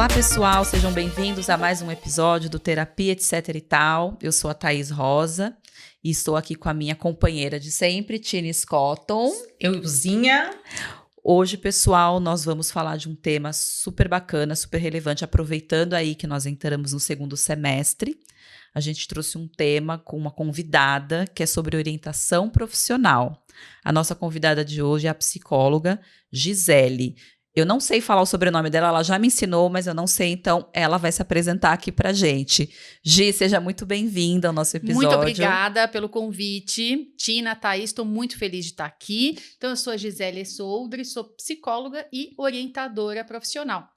Olá, pessoal, sejam bem-vindos a mais um episódio do Terapia, etc e tal. Eu sou a Thaís Rosa e estou aqui com a minha companheira de sempre, Tini Scotton. Euzinha. Hoje, pessoal, nós vamos falar de um tema super bacana, super relevante, aproveitando aí que nós entramos no segundo semestre. A gente trouxe um tema com uma convidada que é sobre orientação profissional. A nossa convidada de hoje é a psicóloga Gisele. Eu não sei falar o sobrenome dela, ela já me ensinou, mas eu não sei, então ela vai se apresentar aqui pra gente. Gi, seja muito bem-vinda ao nosso episódio. Muito obrigada pelo convite. Tina, Thaís, estou muito feliz de estar aqui. Então, eu sou a Gisele Soldri, sou psicóloga e orientadora profissional.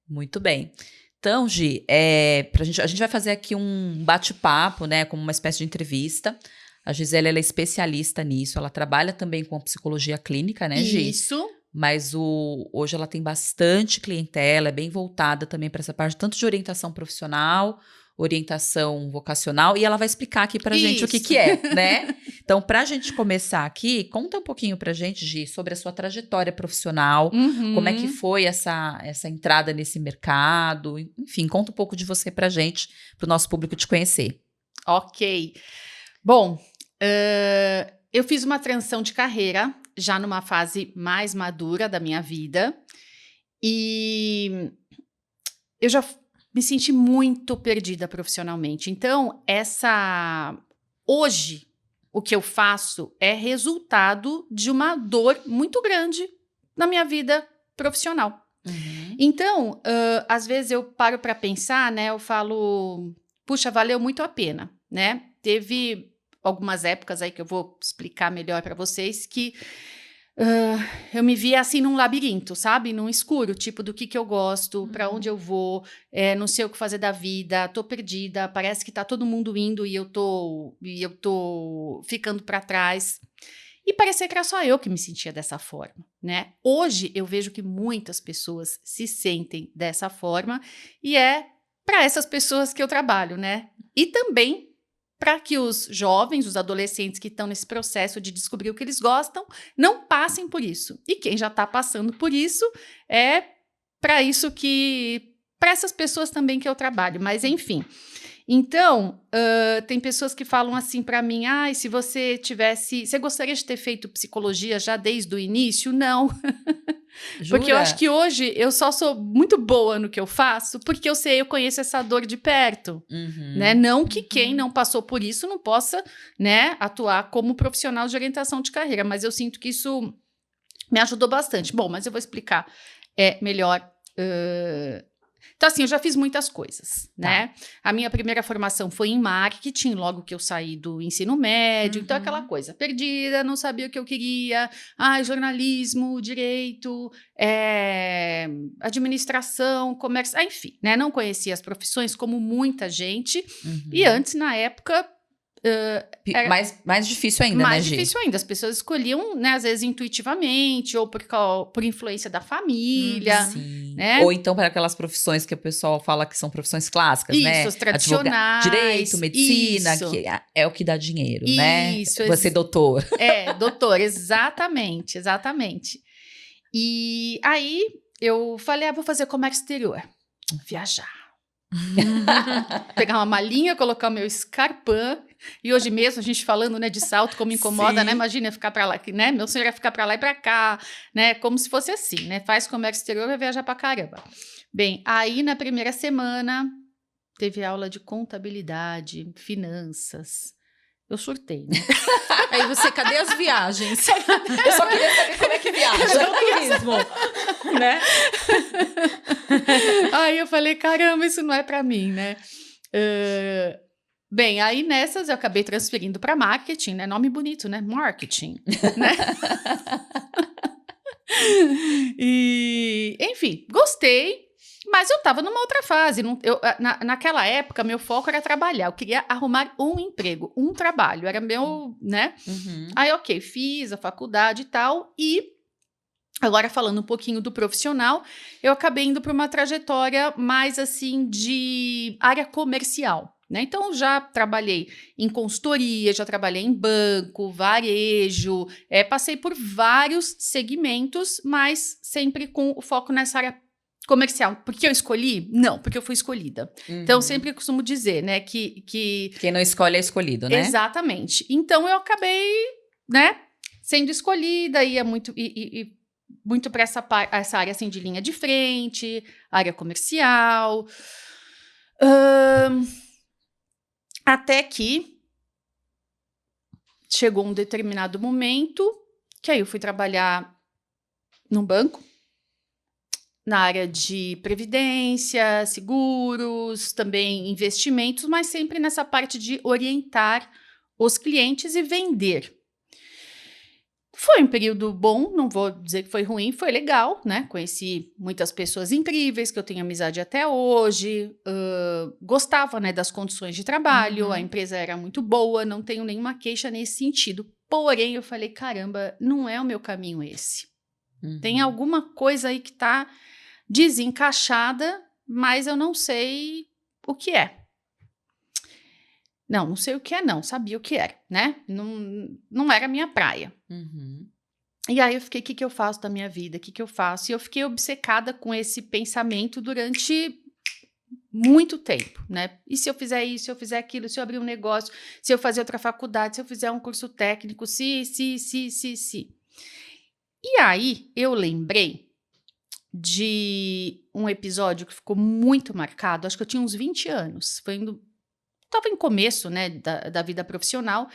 Muito bem. Então, Gi, a gente vai fazer aqui um bate-papo, né, como uma espécie de entrevista. A Gisele, ela é especialista nisso, ela trabalha também com psicologia clínica, né, Gi? Isso. Mas hoje ela tem bastante clientela, é bem voltada também para essa parte, tanto de orientação profissional, orientação vocacional, e ela vai explicar aqui pra gente o que é, né? Então, pra gente começar aqui, conta um pouquinho pra gente, Gi, sobre a sua trajetória profissional, como é que foi essa entrada nesse mercado, enfim, conta um pouco de você pra gente, pro nosso público te conhecer. Ok. Bom, eu fiz uma transição de carreira, já numa fase mais madura da minha vida, e eu já me senti muito perdida profissionalmente. Então, hoje, o que eu faço é resultado de uma dor muito grande na minha vida profissional. Então, às vezes eu paro para pensar, né? Eu falo, puxa, valeu muito a pena, né? Teve algumas épocas aí que eu vou explicar melhor para vocês que eu me via assim num labirinto, sabe? Num escuro, tipo, do que eu gosto, para onde eu vou, não sei o que fazer da vida, tô perdida, parece que tá todo mundo indo e eu tô ficando para trás. E parecia que era só eu que me sentia dessa forma, né? Hoje eu vejo que muitas pessoas se sentem dessa forma e é para essas pessoas que eu trabalho, né? E também para que os jovens, os adolescentes que estão nesse processo de descobrir o que eles gostam, não passem por isso. E quem já está passando por isso, é para essas pessoas também que eu trabalho. Mas, enfim. Então, tem pessoas que falam assim para mim, se você gostaria de ter feito psicologia já desde o início? Não. Jura? Porque eu acho que hoje eu só sou muito boa no que eu faço, porque eu conheço essa dor de perto, né? Não que quem não passou por isso não possa, né, atuar como profissional de orientação de carreira, mas eu sinto que isso me ajudou bastante. Bom, mas eu vou explicar melhor. Então, assim, eu já fiz muitas coisas, né? A minha primeira formação foi em marketing, logo que eu saí do ensino médio. Então, aquela coisa, perdida, não sabia o que eu queria. Jornalismo, direito, administração, comércio, enfim, né? Não conhecia as profissões como muita gente. E antes, na época... mais difícil ainda, mais né, Gi? Mais difícil ainda. As pessoas escolhiam, né, às vezes intuitivamente, ou por influência da família. Sim. Né? Ou então para aquelas profissões que o pessoal fala que são profissões clássicas, né? Isso, os tradicionais. Direito, medicina, isso. Que é o que dá dinheiro, isso, né? Você doutor. Doutor, exatamente, exatamente. E aí eu falei, vou fazer comércio exterior. Viajar. Pegar uma malinha, colocar o meu escarpão. E hoje mesmo, a gente falando, né, de salto, como incomoda, né? Imagina ficar pra lá, né? Meu sonho era ficar pra lá e pra cá, né? Como se fosse assim, né? Faz comércio exterior, vai viajar pra caramba. Bem, aí na primeira semana, teve aula de contabilidade, finanças. Eu surtei, né? Aí você, cadê as viagens? Eu só queria saber como é que viaja. É o turismo, né? Aí eu falei, caramba, isso não é pra mim, né? Bem, aí nessas eu acabei transferindo para marketing, né? Nome bonito, né? Marketing, né? E, enfim, gostei, mas eu estava numa outra fase. Naquela época, meu foco era trabalhar. Eu queria arrumar um emprego, um trabalho. Era meu, né? Aí, ok, fiz a faculdade e tal. E agora, falando um pouquinho do profissional, eu acabei indo para uma trajetória mais, assim, de área comercial. Né? Então, já trabalhei em consultoria, já trabalhei em banco, varejo, passei por vários segmentos, mas sempre com o foco nessa área comercial. Porque eu escolhi? Não, porque eu fui escolhida. Uhum. Então, sempre costumo dizer, né, que... Quem não escolhe é escolhido, né? Exatamente. Então, eu acabei, né, sendo escolhida, ia muito... muito para essa área, assim, de linha de frente, área comercial. Até que chegou um determinado momento que aí eu fui trabalhar num banco, na área de previdência, seguros, também investimentos, mas sempre nessa parte de orientar os clientes e vender. Foi um período bom, não vou dizer que foi ruim, foi legal, né? Conheci muitas pessoas incríveis, que eu tenho amizade até hoje, gostava, né, das condições de trabalho, a empresa era muito boa, não tenho nenhuma queixa nesse sentido. Porém, eu falei, caramba, não é o meu caminho esse. Tem alguma coisa aí que tá desencaixada, mas eu não sei o que é. Não sei o que é, não. Sabia o que era, né? Não era a minha praia. E aí eu fiquei, o que eu faço da minha vida? O que eu faço? E eu fiquei obcecada com esse pensamento durante muito tempo, né? E se eu fizer isso, se eu fizer aquilo, se eu abrir um negócio, se eu fazer outra faculdade, se eu fizer um curso técnico, se. E aí eu lembrei de um episódio que ficou muito marcado, acho que eu tinha uns 20 anos, estava em começo, né, da vida profissional,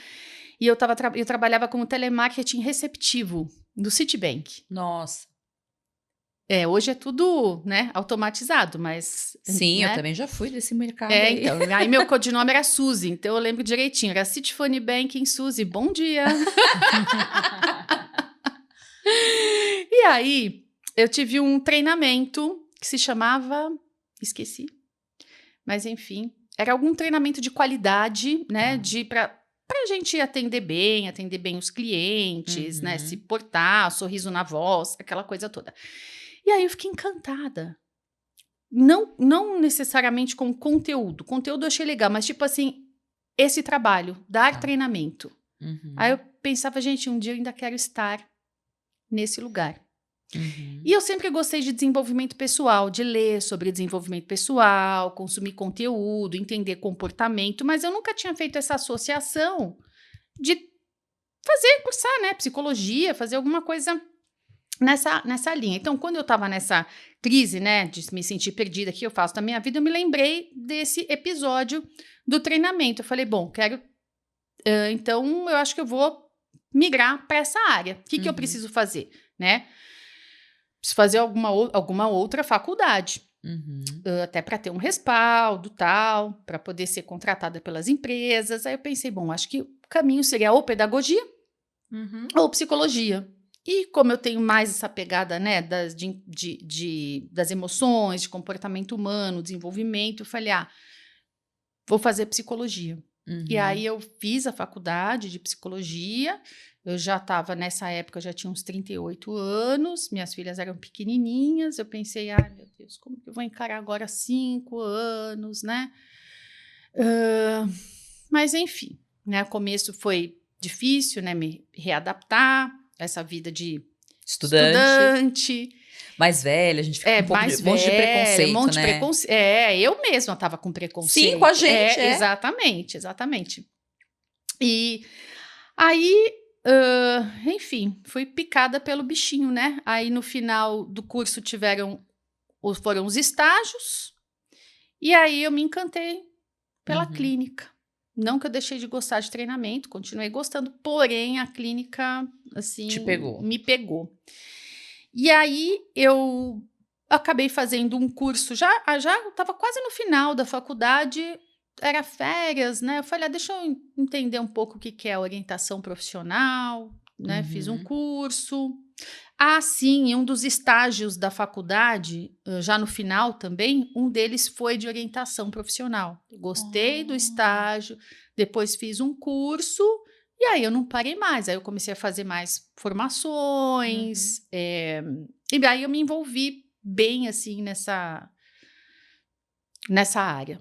e eu trabalhava como telemarketing receptivo do Citibank. Nossa. Hoje é tudo, né, automatizado, mas... Sim, né? eu também já fui desse mercado aí. Então, aí meu codinome era Suzy, então eu lembro direitinho, era Citifone Banking, Suzy, bom dia! E aí, eu tive um treinamento que se chamava... Esqueci. Mas, enfim, era algum treinamento de qualidade, né? Pra gente atender bem os clientes, né? Se portar, sorriso na voz, aquela coisa toda. E aí eu fiquei encantada. Não necessariamente com conteúdo. Conteúdo eu achei legal, mas tipo assim, esse trabalho, dar treinamento. Aí eu pensava, gente, um dia eu ainda quero estar nesse lugar. E eu sempre gostei de desenvolvimento pessoal, de ler sobre desenvolvimento pessoal, consumir conteúdo, entender comportamento, mas eu nunca tinha feito essa associação de cursar, né, psicologia, fazer alguma coisa nessa linha. Então, quando eu estava nessa crise, né, de me sentir perdida, o que eu faço da minha vida, eu me lembrei desse episódio do treinamento. Eu falei, bom, então eu acho que eu vou migrar para essa área. O que eu preciso fazer, né? Preciso fazer alguma outra faculdade. Até para ter um respaldo, tal, para poder ser contratada pelas empresas. Aí eu pensei, bom, acho que o caminho seria ou pedagogia ou psicologia. E como eu tenho mais essa pegada, né, das emoções, de comportamento humano, desenvolvimento, eu falei, vou fazer psicologia. E aí eu fiz a faculdade de psicologia. Eu já estava, nessa época, eu já tinha uns 38 anos, minhas filhas eram pequenininhas, eu pensei, meu Deus, como que eu vou encarar agora 5 anos, né? Mas, enfim, né, o começo foi difícil, né, me readaptar a essa vida de estudante. Mais velha, a gente fica com um monte de preconceito, né? Eu mesma estava com preconceito. Sim, com a gente, Exatamente. E aí... enfim, fui picada pelo bichinho, né? Aí no final do curso foram os estágios, e aí eu me encantei pela clínica. Não que eu deixei de gostar de treinamento, continuei gostando, porém a clínica, assim, me pegou. E aí eu acabei fazendo um curso, já estava quase no final da faculdade, era férias, né? Eu falei, deixa eu entender um pouco o que é orientação profissional, né? Fiz um curso. Sim, em um dos estágios da faculdade, já no final também, um deles foi de orientação profissional. Gostei do estágio, depois fiz um curso, e aí eu não parei mais. Aí eu comecei a fazer mais formações, e aí eu me envolvi bem, assim, nessa área.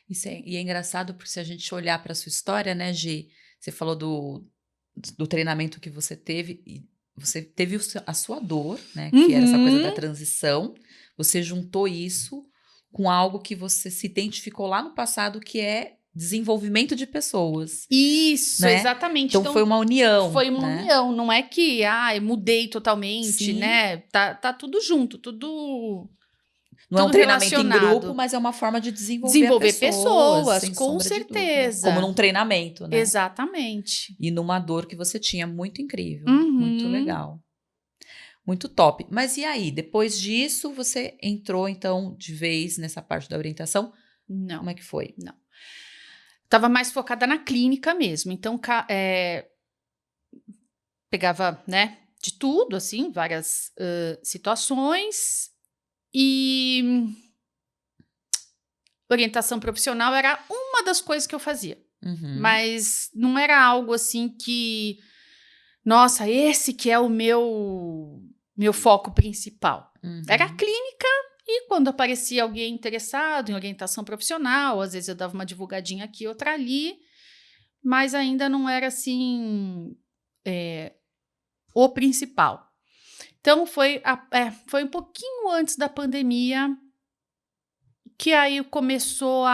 E é engraçado porque se a gente olhar para a sua história, né, Gi? Você falou do treinamento que você teve, e você teve a sua dor, né? Que era essa coisa da transição, você juntou isso com algo que você se identificou lá no passado, que é desenvolvimento de pessoas. Isso, né? exatamente. Então foi uma união. Foi uma né? união, não é que eu mudei totalmente, Sim. né? Tá tudo junto, tudo Não é um tudo treinamento em relacionado. grupo, mas é uma forma de desenvolver pessoas, sem com sombra de dúvida. certeza. Como num treinamento, né? Exatamente. E numa dor que você tinha muito incrível, Uhum. muito legal. Muito top. Mas e aí, depois disso, você entrou, então, de vez nessa parte da orientação? Não. Como é que foi? Tava mais focada na clínica mesmo. Então, pegava, né, de tudo, assim, várias situações. E orientação profissional era uma das coisas que eu fazia. Uhum. Mas não era algo assim que... Nossa, esse que é o meu foco principal. Uhum. Era a clínica. E quando aparecia alguém interessado em orientação profissional, às vezes eu dava uma divulgadinha aqui, outra ali, mas ainda não era assim o principal. Então foi um pouquinho antes da pandemia que aí começou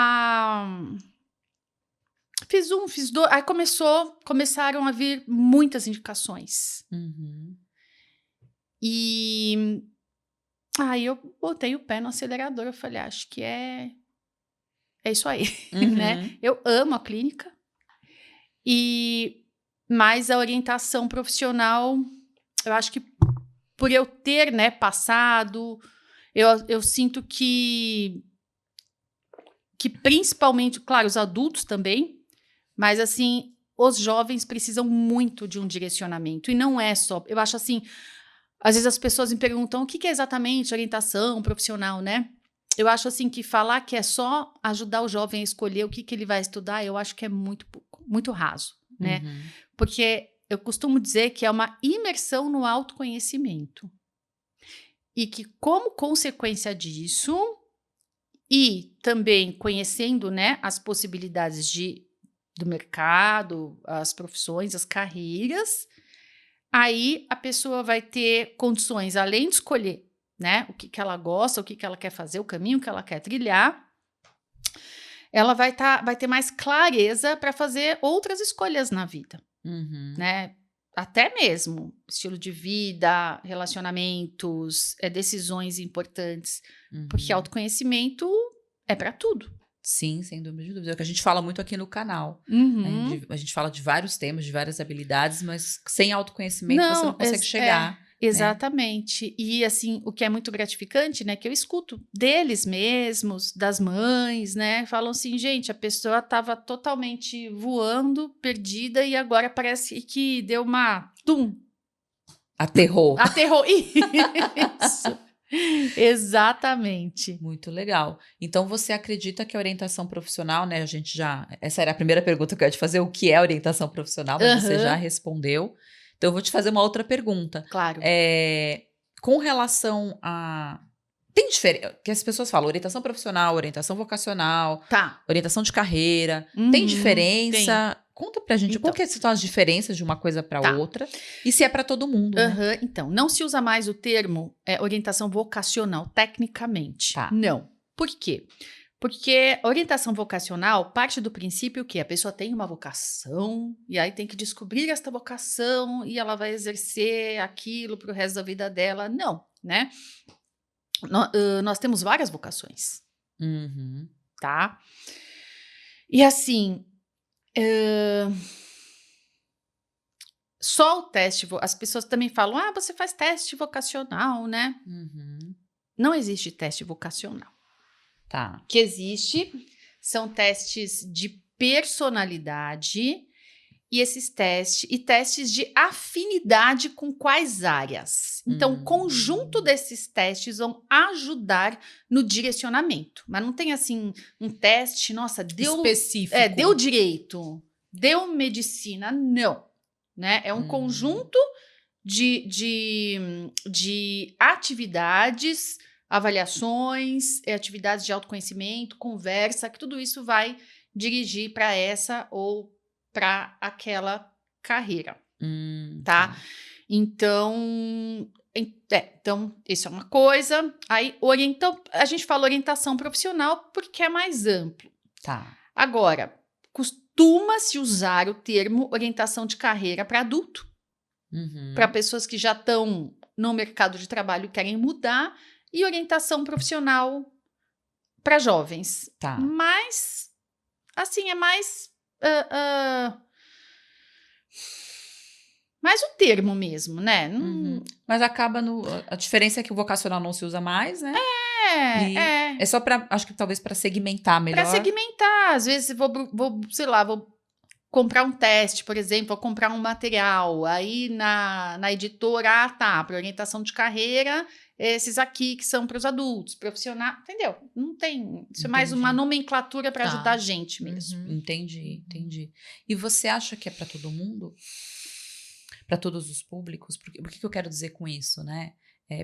fiz dois, aí começaram a vir muitas indicações. Uhum. E aí eu botei o pé no acelerador, eu falei, acho que é isso aí, Uhum. né? Eu amo a clínica, mas a orientação profissional, eu acho que por eu ter, né, passado, eu sinto que principalmente, claro, os adultos também, mas assim, os jovens precisam muito de um direcionamento, e não é só, eu acho assim, às vezes as pessoas me perguntam o que é exatamente orientação profissional, né? Eu acho assim que falar que é só ajudar o jovem a escolher o que ele vai estudar, eu acho que é muito pouco, muito raso, né? Uhum. Porque eu costumo dizer que é uma imersão no autoconhecimento. E que, como consequência disso, e também conhecendo, né, as possibilidades do mercado, as profissões, as carreiras, aí a pessoa vai ter condições, além de escolher, né, o que ela gosta, o que ela quer fazer, o caminho que ela quer trilhar, ela vai ter mais clareza para fazer outras escolhas na vida, Uhum. né? Até mesmo estilo de vida, relacionamentos, decisões importantes, porque autoconhecimento é para tudo. Sim, sem dúvida de dúvida. É o que a gente fala muito aqui no canal. Uhum. A gente fala de vários temas, de várias habilidades, mas sem autoconhecimento você não consegue chegar. Exatamente. E assim, o que é muito gratificante, né, que eu escuto deles mesmos, das mães, né, falam assim, gente, a pessoa estava totalmente voando, perdida, e agora parece que deu uma Aterrou. Isso. Exatamente. Muito legal. Então, você acredita que a orientação profissional, né? Essa era a primeira pergunta que eu ia te fazer, o que é orientação profissional, mas você já respondeu. Então, eu vou te fazer uma outra pergunta. Claro. Com relação a... Tem diferença, que as pessoas falam orientação profissional, orientação vocacional, orientação de carreira. Tem diferença? Tem. Conta pra gente qual que são as diferenças de uma coisa para outra e se é para todo mundo, né? Então, não se usa mais o termo orientação vocacional, tecnicamente. Não. Por quê? Porque orientação vocacional parte do princípio que a pessoa tem uma vocação e aí tem que descobrir esta vocação e ela vai exercer aquilo para o resto da vida dela. Não, né? Nós temos várias vocações. Uhum. Tá? E assim... só o teste, as pessoas também falam, você faz teste vocacional, né? Uhum. Não existe teste vocacional. Tá. O que existe são testes de personalidade e testes de afinidade com quais áreas. Então, o conjunto desses testes vão ajudar no direcionamento. Mas não tem assim um teste, nossa, deu específico. Deu direito, deu medicina, não. Né? É um conjunto de atividades, avaliações, atividades de autoconhecimento, conversa, que tudo isso vai dirigir para essa ou para aquela carreira, tá? Então, Então, isso é uma coisa. Aí, a gente fala orientação profissional porque é mais amplo. Tá. Agora, costuma-se usar o termo orientação de carreira para adulto, Uhum. para pessoas que já estão no mercado de trabalho e querem mudar, e orientação profissional para jovens. Tá. Mas, assim, é mais mais o termo mesmo, né? Uhum. Mas acaba a diferença é que o vocacional não se usa mais, né? E é só para, acho que talvez para segmentar melhor. Para segmentar, às vezes sei lá, vou comprar um teste, por exemplo, vou comprar um material, aí na editora, tá, para orientação de carreira, esses aqui que são para os adultos, profissional, entendeu? Não tem, isso é mais uma nomenclatura para ajudar a gente mesmo. Entendi. E você acha que é para todo mundo? Para todos os públicos? Por que eu quero dizer com isso, né?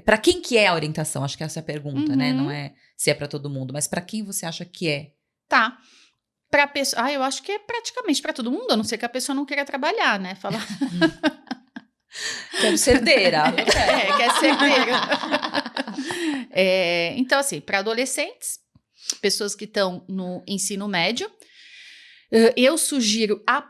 Para quem que é a orientação? Acho que essa é a pergunta, né? Não é se é para todo mundo, mas para quem você acha que é? Tá. Para pessoa, eu acho que é praticamente para todo mundo, a não ser que a pessoa não queira trabalhar, né? Falar. Quero ser herdeira. Quer ser herdeira. Então, assim, para adolescentes, pessoas que estão no ensino médio, eu sugiro a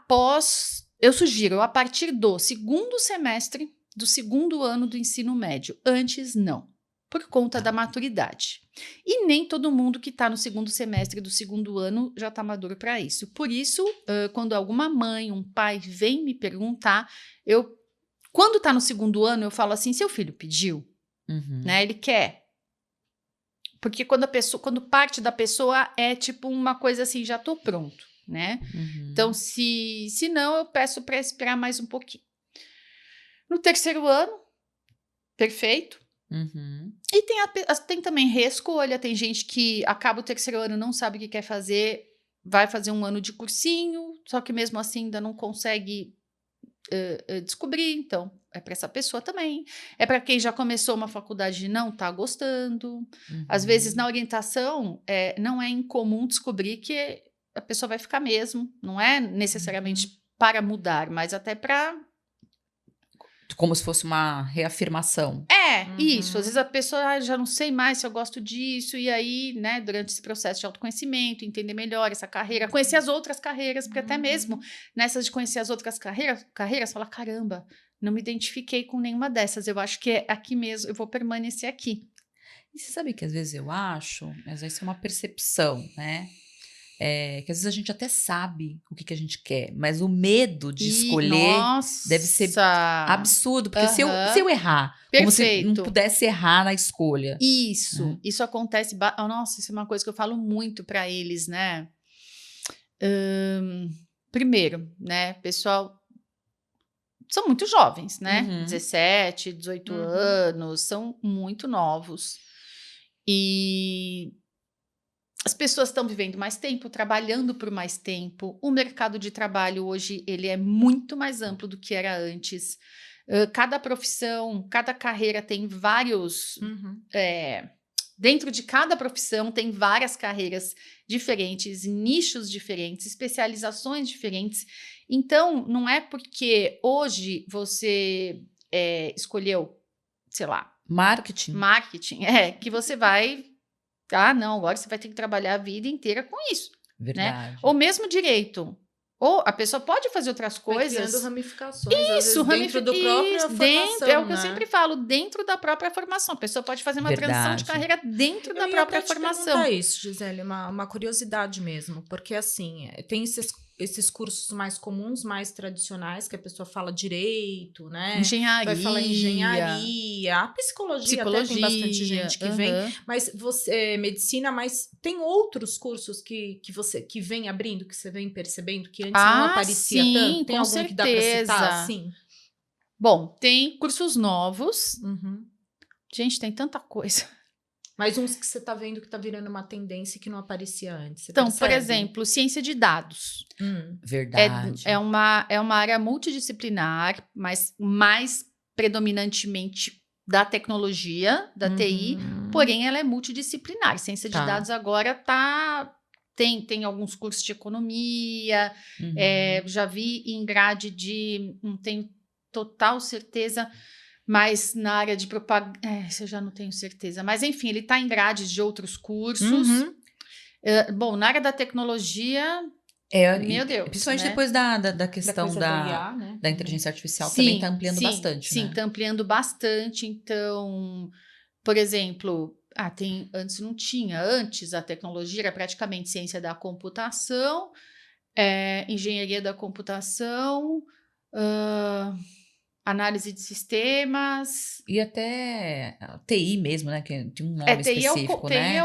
partir do segundo semestre do segundo ano do ensino médio. Antes, não. Por conta da maturidade. E nem todo mundo que está no segundo semestre do segundo ano já está maduro para isso. Por isso, quando alguma mãe, um pai vem me perguntar, quando está no segundo ano, eu falo assim, seu filho pediu? Né? Ele quer. Porque quando parte da pessoa é tipo uma coisa assim, já estou pronto, né? Então, se não, eu peço para esperar mais um pouquinho. No terceiro ano, perfeito. E tem também reescolha, tem gente que acaba o terceiro ano, não sabe o que quer fazer, vai fazer um ano de cursinho, só que mesmo assim ainda não consegue descobrir, então é para essa pessoa também. É para quem já começou uma faculdade e não está gostando. Às vezes na orientação não é incomum descobrir que a pessoa vai ficar mesmo, não é necessariamente para mudar, mas até para... Como se fosse uma reafirmação. Isso. Às vezes a pessoa já não sei mais se eu gosto disso, e aí, né, durante esse processo de autoconhecimento, entender melhor essa carreira, conhecer as outras carreiras, porque até mesmo nessas de conhecer as outras carreiras, fala, caramba, não me identifiquei com nenhuma dessas, eu acho que é aqui mesmo, eu vou permanecer aqui. E você sabe que às vezes eu acho, mas isso é uma percepção, né? Que às vezes a gente até sabe o que a gente quer, mas o medo de escolher deve ser absurdo, porque se eu errar, como se não pudesse errar na escolha. Isso acontece, nossa, isso é uma coisa que eu falo muito para eles, né? Primeiro, né, pessoal, são muito jovens, né? 17, 18 anos, são muito novos. E as pessoas estão vivendo mais tempo, trabalhando por mais tempo. O mercado de trabalho hoje ele é muito mais amplo do que era antes. Cada profissão, cada carreira tem vários... dentro de cada profissão tem várias carreiras diferentes, nichos diferentes, especializações diferentes. Então, não é porque hoje você escolheu, sei lá... Marketing, que você vai... não, agora você vai ter que trabalhar a vida inteira com isso. Verdade. Né? Ou mesmo direito. Ou a pessoa pode fazer outras coisas. Vai criando ramificações. Isso, dentro do próprio formação, é o que eu sempre falo, dentro da própria formação. A pessoa pode fazer uma transição de carreira dentro da própria formação. É isso, Gisele, uma curiosidade mesmo. Porque, assim, tem esses cursos mais comuns, mais tradicionais, que a pessoa fala direito, né? Engenharia. Vai falar engenharia. A psicologia até tem bastante gente que vem. Mas medicina, mas tem outros cursos que vem abrindo, que você vem percebendo, que antes não aparecia tanto? Tem algum que dá pra citar? Sim. Bom, tem cursos novos. Gente, tem tanta coisa. Mas uns que você está vendo que está virando uma tendência que não aparecia antes. Então, por exemplo, ciência de dados. Verdade. É uma área multidisciplinar, mas mais predominantemente da tecnologia, da TI, porém ela é multidisciplinar. Ciência de dados agora tem alguns cursos de economia, já vi em grade não tenho total certeza, mas na área de propaganda, isso eu já não tenho certeza. Mas enfim, ele está em grades de outros cursos. Bom, na área da tecnologia, meu Deus. Principalmente né? depois da questão da IA, né? da inteligência artificial, também está ampliando bastante, Sim, né? está ampliando bastante. Então, por exemplo, antes não tinha. Antes a tecnologia era praticamente ciência da computação, engenharia da computação, análise de sistemas. E até TI mesmo, né? Que tem um nome específico, TI né?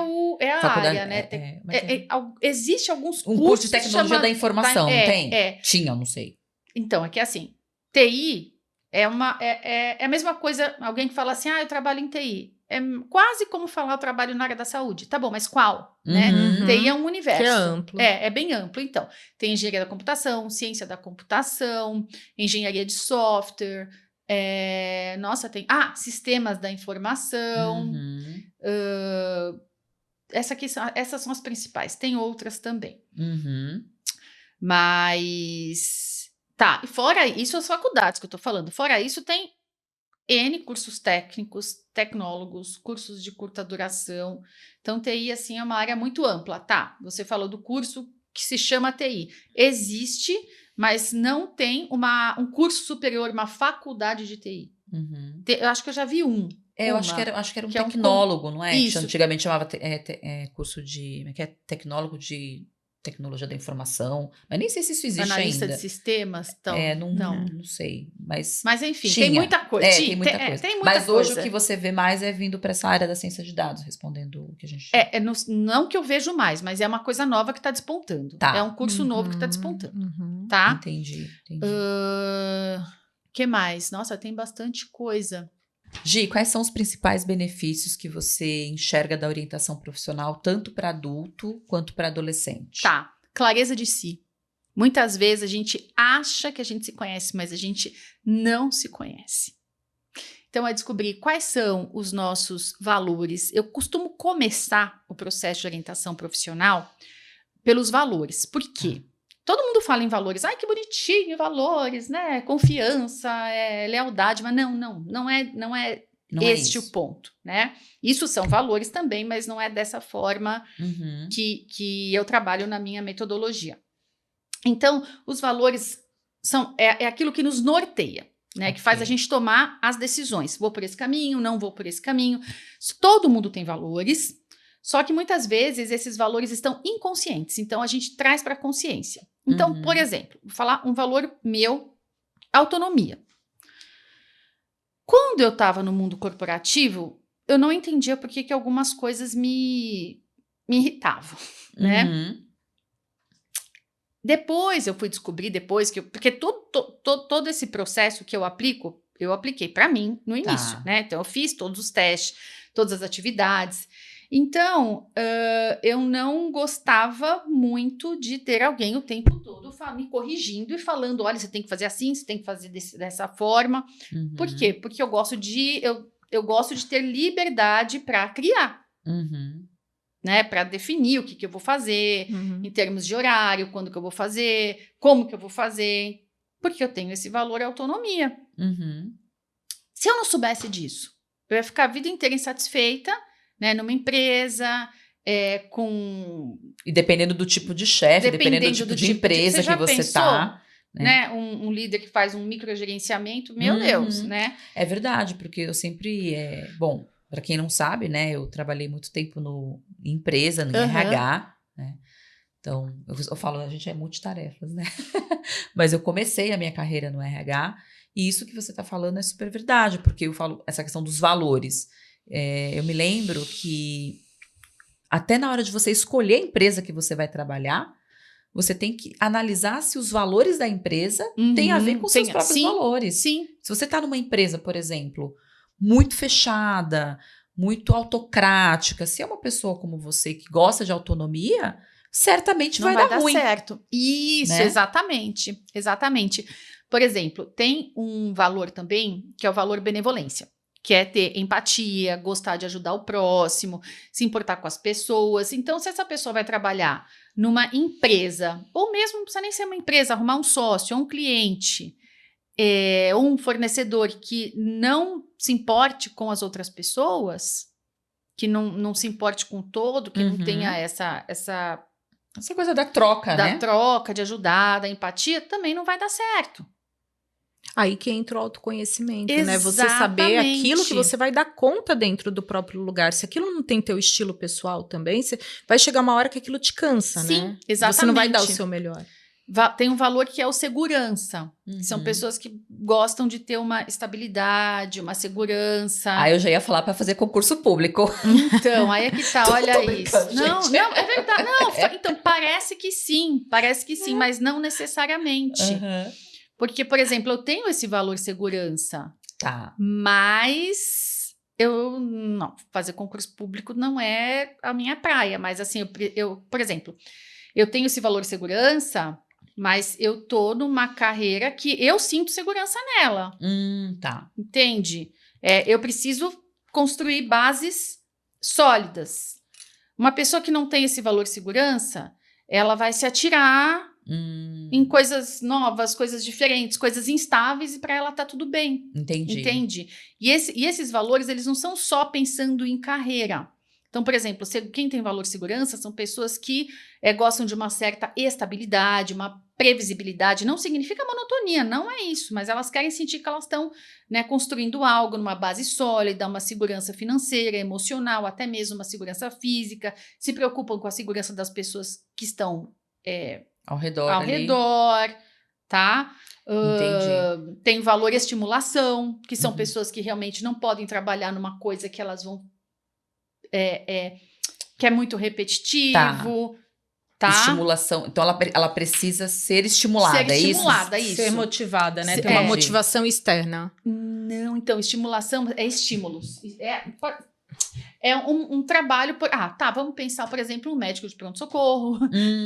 é a Faculdade, área, né? é. Existe alguns cursos... Um curso de tecnologia da informação, não tem? Tinha, não sei. Então, é que assim, TI é a mesma coisa, alguém que fala assim, eu trabalho em TI. É quase como falar, eu trabalho na área da saúde. Tá bom, mas qual? Né? TI é um universo. Que é amplo. É bem amplo. Então, tem engenharia da computação, ciência da computação, engenharia de software, sistemas da informação. Essas são as principais. Tem outras também. Mas... Tá, e fora isso, as faculdades que eu tô falando. Fora isso, tem N cursos técnicos, tecnólogos, cursos de curta duração. Então, TI, assim, é uma área muito ampla. Tá, você falou do curso que se chama TI. Existe, mas não tem um curso superior, uma faculdade de TI. Eu acho que eu já vi um. Eu acho que era um tecnólogo, não é? Isso. Que antigamente chamava curso de... que é tecnólogo de tecnologia da informação. Mas nem sei se isso existe Analista ainda. de sistemas, então. Não sei. Mas enfim, tinha. Tem muita coisa. Tem muita coisa. Mas hoje o que você vê mais é vindo para essa área da ciência de dados, respondendo o que a gente... não que eu vejo mais, mas é uma coisa nova que está despontando. Tá. É um curso novo que está despontando. Tá? Entendi. Que mais? Nossa, tem bastante coisa. Gi, quais são os principais benefícios que você enxerga da orientação profissional, tanto para adulto quanto para adolescente? Tá. Clareza de si. Muitas vezes a gente acha que a gente se conhece, mas a gente não se conhece. Então, é descobrir quais são os nossos valores. Eu costumo começar o processo de orientação profissional pelos valores. Por quê? Todo mundo fala em valores. Ai, que bonitinho, valores, né? Confiança, lealdade. Mas não é este o ponto, né? Isso são valores também, mas não é dessa forma que eu trabalho na minha metodologia. Então, os valores são aquilo que nos norteia, né? Que faz a gente tomar as decisões. Vou por esse caminho, não vou por esse caminho. Todo mundo tem valores, só que muitas vezes esses valores estão inconscientes. Então, a gente traz para a consciência. Então, por exemplo, vou falar um valor meu, autonomia. Quando eu estava no mundo corporativo, eu não entendia por que algumas coisas me irritavam, né? Depois eu fui descobrir, porque todo esse processo que eu apliquei para mim no início, né? Então, eu fiz todos os testes, todas as atividades. Então, eu não gostava muito de ter alguém o tempo todo me corrigindo e falando, olha, você tem que fazer assim, você tem que fazer dessa forma. Por quê? Porque eu gosto de ter liberdade para criar. Né, para definir o que eu vou fazer, em termos de horário, quando que eu vou fazer, como que eu vou fazer, porque eu tenho esse valor autonomia. Se eu não soubesse disso, eu ia ficar a vida inteira insatisfeita, né, numa empresa, E dependendo do tipo de chefe, dependendo do tipo de empresa que você está. Né? Um líder que faz um microgerenciamento, meu Deus, né? É verdade, porque eu sempre... Bom, para quem não sabe, né, eu trabalhei muito tempo em empresa, no RH, né? Então, eu falo, a gente é multitarefas, né? Mas eu comecei a minha carreira no RH, e isso que você está falando é super verdade, porque eu falo essa questão dos valores. Eu me lembro que até na hora de você escolher a empresa que você vai trabalhar, você tem que analisar se os valores da empresa têm a ver com seus próprios valores. Sim. Se você está numa empresa, por exemplo, muito fechada, muito autocrática, se é uma pessoa como você que gosta de autonomia, certamente não vai dar ruim. Certo. Isso, né? Exatamente. Por exemplo, tem um valor também, que é o valor benevolência, que é ter empatia, gostar de ajudar o próximo, se importar com as pessoas. Então, se essa pessoa vai trabalhar numa empresa, ou mesmo não precisa nem ser uma empresa, arrumar um sócio ou um cliente, um fornecedor que não se importe com as outras pessoas, que não se importe com o todo, que não tenha essa coisa da troca, né? Da troca, de ajudar, da empatia, também não vai dar certo. Aí que entra o autoconhecimento, né? Você saber aquilo que você vai dar conta dentro do próprio lugar. Se aquilo não tem teu estilo pessoal também, vai chegar uma hora que aquilo te cansa, né? Sim, exatamente. Você não vai dar o seu melhor. Tem um valor que é o segurança. São pessoas que gostam de ter uma estabilidade, uma segurança. Eu já ia falar para fazer concurso público. Então, aí é que tá, olha isso. Não, é verdade. Não, então, parece que sim, mas não necessariamente. Porque, por exemplo, eu tenho esse valor segurança. Tá. Mas fazer concurso público não é a minha praia. Mas assim, por exemplo, eu tenho esse valor segurança, mas eu tô numa carreira que eu sinto segurança nela. Tá. Entende? Eu preciso construir bases sólidas. Uma pessoa que não tem esse valor segurança, ela vai se atirar em coisas novas, coisas diferentes, coisas instáveis, e para ela tá tudo bem. Entendi. Entende? E esses valores, eles não são só pensando em carreira. Então, por exemplo, quem tem valor segurança são pessoas que gostam de uma certa estabilidade, uma previsibilidade. Não significa monotonia, não é isso, mas elas querem sentir que elas estão, né, construindo algo numa base sólida, uma segurança financeira, emocional, até mesmo uma segurança física, se preocupam com a segurança das pessoas que estão ao redor, tá? Entendi. Tem valor estimulação, que são pessoas que realmente não podem trabalhar numa coisa que elas vão que é muito repetitivo, tá? Estimulação. Então, ela precisa ser estimulada, isso? Ser motivada, né? Ter uma motivação externa. Não, então, estimulação é estímulos. É um trabalho... vamos pensar, por exemplo, um médico de pronto-socorro,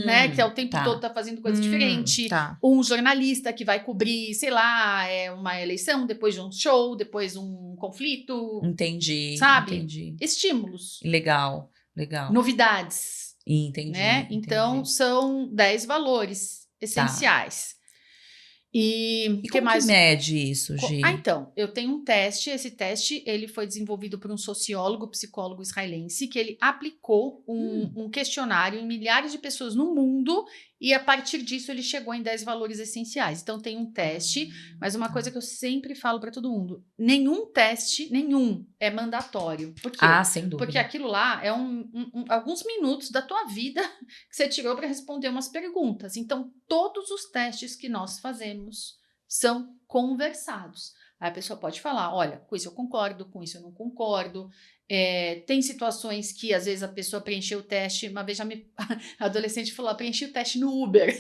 né? Que o tempo todo tá fazendo coisa diferente. Tá. Um jornalista que vai cobrir, sei lá, uma eleição, depois de um show, depois um conflito. Entendi. Sabe? Entendi. Estímulos. Legal. Novidades. Entendi. Né? Então, são 10 valores essenciais. E que mais mede isso, Gi? Então, eu tenho um teste. Esse teste, ele foi desenvolvido por um sociólogo, psicólogo israelense, que ele aplicou um questionário em milhares de pessoas no mundo, e a partir disso ele chegou em 10 valores essenciais. Então, tem um teste, mas uma coisa que eu sempre falo para todo mundo: nenhum teste, é mandatório. Por quê? Sem dúvida. Porque aquilo lá é alguns minutos da tua vida que você tirou para responder umas perguntas. Então, todos os testes que nós fazemos são conversados. Aí a pessoa pode falar: olha, com isso eu concordo, com isso eu não concordo. Tem situações que às vezes a pessoa preencheu o teste. Uma vez a adolescente falou: preenchi o teste no Uber.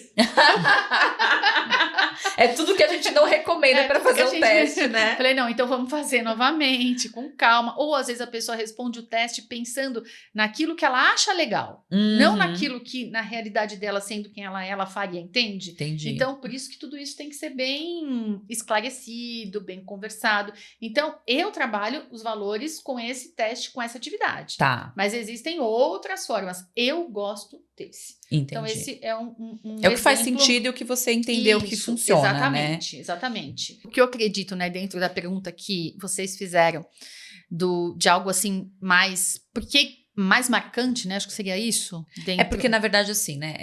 É tudo que a gente não recomenda para fazer o teste, né? Falei: não, então vamos fazer novamente, com calma. Ou às vezes a pessoa responde o teste pensando naquilo que ela acha legal, não naquilo que na realidade dela, sendo quem ela faria, entende? Entendi. Então, por isso que tudo isso tem que ser bem esclarecido, bem conversado. Então, eu trabalho os valores com esse teste, com essa atividade. Tá. Mas existem outras formas. Eu gosto desse. Entendi. Então, esse é um é o que faz sentido e o que você entendeu que funciona, Exatamente. O que eu acredito, né, dentro da pergunta que vocês fizeram de algo assim mais... Porque mais marcante, né? Acho que seria isso. Porque, na verdade, assim, né?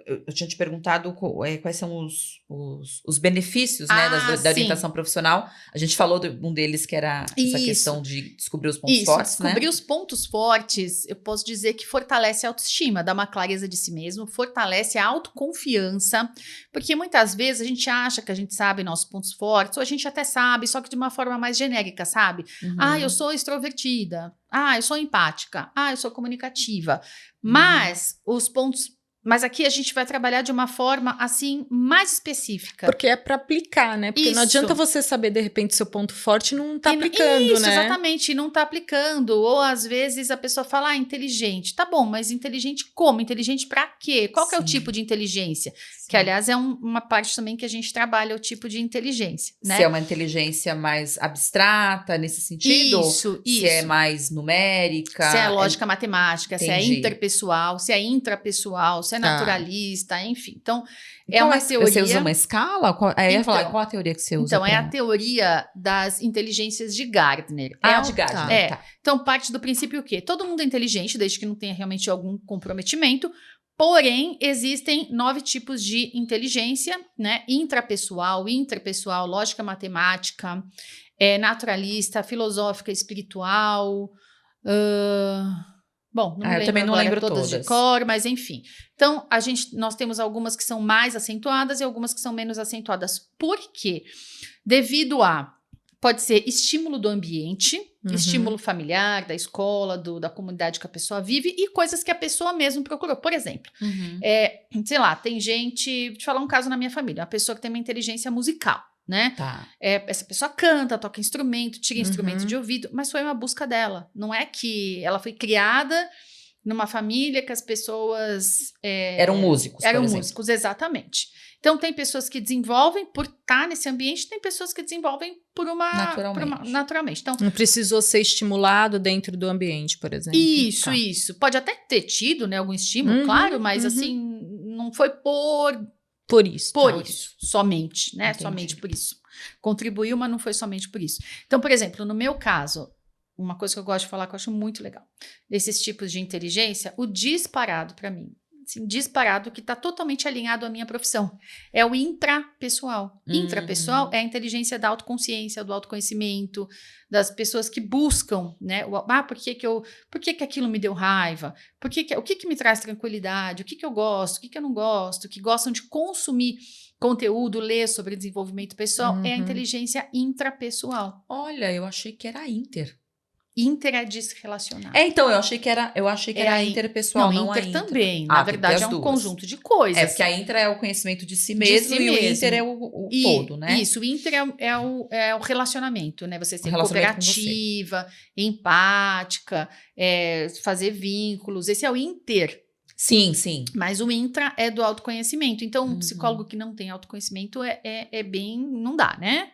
Eu tinha te perguntado quais são os benefícios, né, da orientação profissional. A gente falou de um deles, que era essa questão de descobrir os pontos fortes, né? Descobrir os pontos fortes, eu posso dizer que fortalece a autoestima, dá uma clareza de si mesmo, fortalece a autoconfiança, porque muitas vezes a gente acha que a gente sabe nossos pontos fortes, ou a gente até sabe, só que de uma forma mais genérica, sabe? Eu sou extrovertida. Eu sou empática. Eu sou comunicativa. Mas os pontos... Mas aqui a gente vai trabalhar de uma forma, assim, mais específica. Porque é para aplicar, né? Porque não adianta você saber, de repente, seu ponto forte e não tá aplicando, né? Exatamente, não tá aplicando. Ou, às vezes, a pessoa fala, inteligente. Tá bom, mas inteligente como? Inteligente para quê? Qual que é o tipo de inteligência? Que, aliás, é uma parte também que a gente trabalha o tipo de inteligência, né? Se é uma inteligência mais abstrata, nesse sentido? Isso. Se é mais numérica? Se é lógica matemática, Entendi. se é interpessoal, se é intrapessoal, se é naturalista, enfim. Então, é qual uma teoria... Você usa uma escala? Qual a teoria que você usa? Então, é a teoria das inteligências de Gardner. De Gardner, tá. Então, parte do princípio o quê? Todo mundo é inteligente, desde que não tenha realmente algum comprometimento. Porém, existem 9 tipos de inteligência, né? Intrapessoal, interpessoal, lógica matemática, naturalista, filosófica, espiritual. Bom, não eu também não lembro todas de cor, mas enfim. Então, nós temos algumas que são mais acentuadas e algumas que são menos acentuadas. Por quê? Devido pode ser estímulo do ambiente, estímulo familiar, da escola, da comunidade que a pessoa vive e coisas que a pessoa mesmo procurou. Por exemplo, sei lá, tem gente... Vou te falar um caso na minha família. Uma pessoa que tem uma inteligência musical, né? Tá. Essa pessoa canta, toca instrumento, tira instrumento de ouvido, mas foi uma busca dela. Não é que ela foi criada numa família que as pessoas... eram músicos, Eram músicos, exatamente. Então, tem pessoas que desenvolvem por estar nesse ambiente, tem pessoas que desenvolvem naturalmente. Então, não precisou ser estimulado dentro do ambiente, por exemplo. Isso. Pode até ter tido, né, algum estímulo, claro, mas assim, não foi por isso somente, né? Entendi. Somente por isso. Contribuiu, mas não foi somente por isso. Então, por exemplo, no meu caso, uma coisa que eu gosto de falar que eu acho muito legal, desses tipos de inteligência, o disparado para mim, assim, disparado, que está totalmente alinhado à minha profissão, é o intrapessoal. Intrapessoal é a inteligência da autoconsciência, do autoconhecimento, das pessoas que buscam, né? Por que aquilo me deu raiva? O que me traz tranquilidade? O que eu gosto? O que eu não gosto? Que gostam de consumir conteúdo, ler sobre desenvolvimento pessoal, é a inteligência intrapessoal. Olha, eu achei que era inter. Inter é desrelacionado. Então, eu achei que era interpessoal, não a inter. Também. Na verdade, é um conjunto de coisas. Porque a intra é o conhecimento de si mesmo e o inter é o todo, né? Isso, o inter é o relacionamento, né? Você ser cooperativa, empática, fazer vínculos. Esse é o inter. Sim. Mas o intra é do autoconhecimento. Então, um psicólogo que não tem autoconhecimento não dá, né?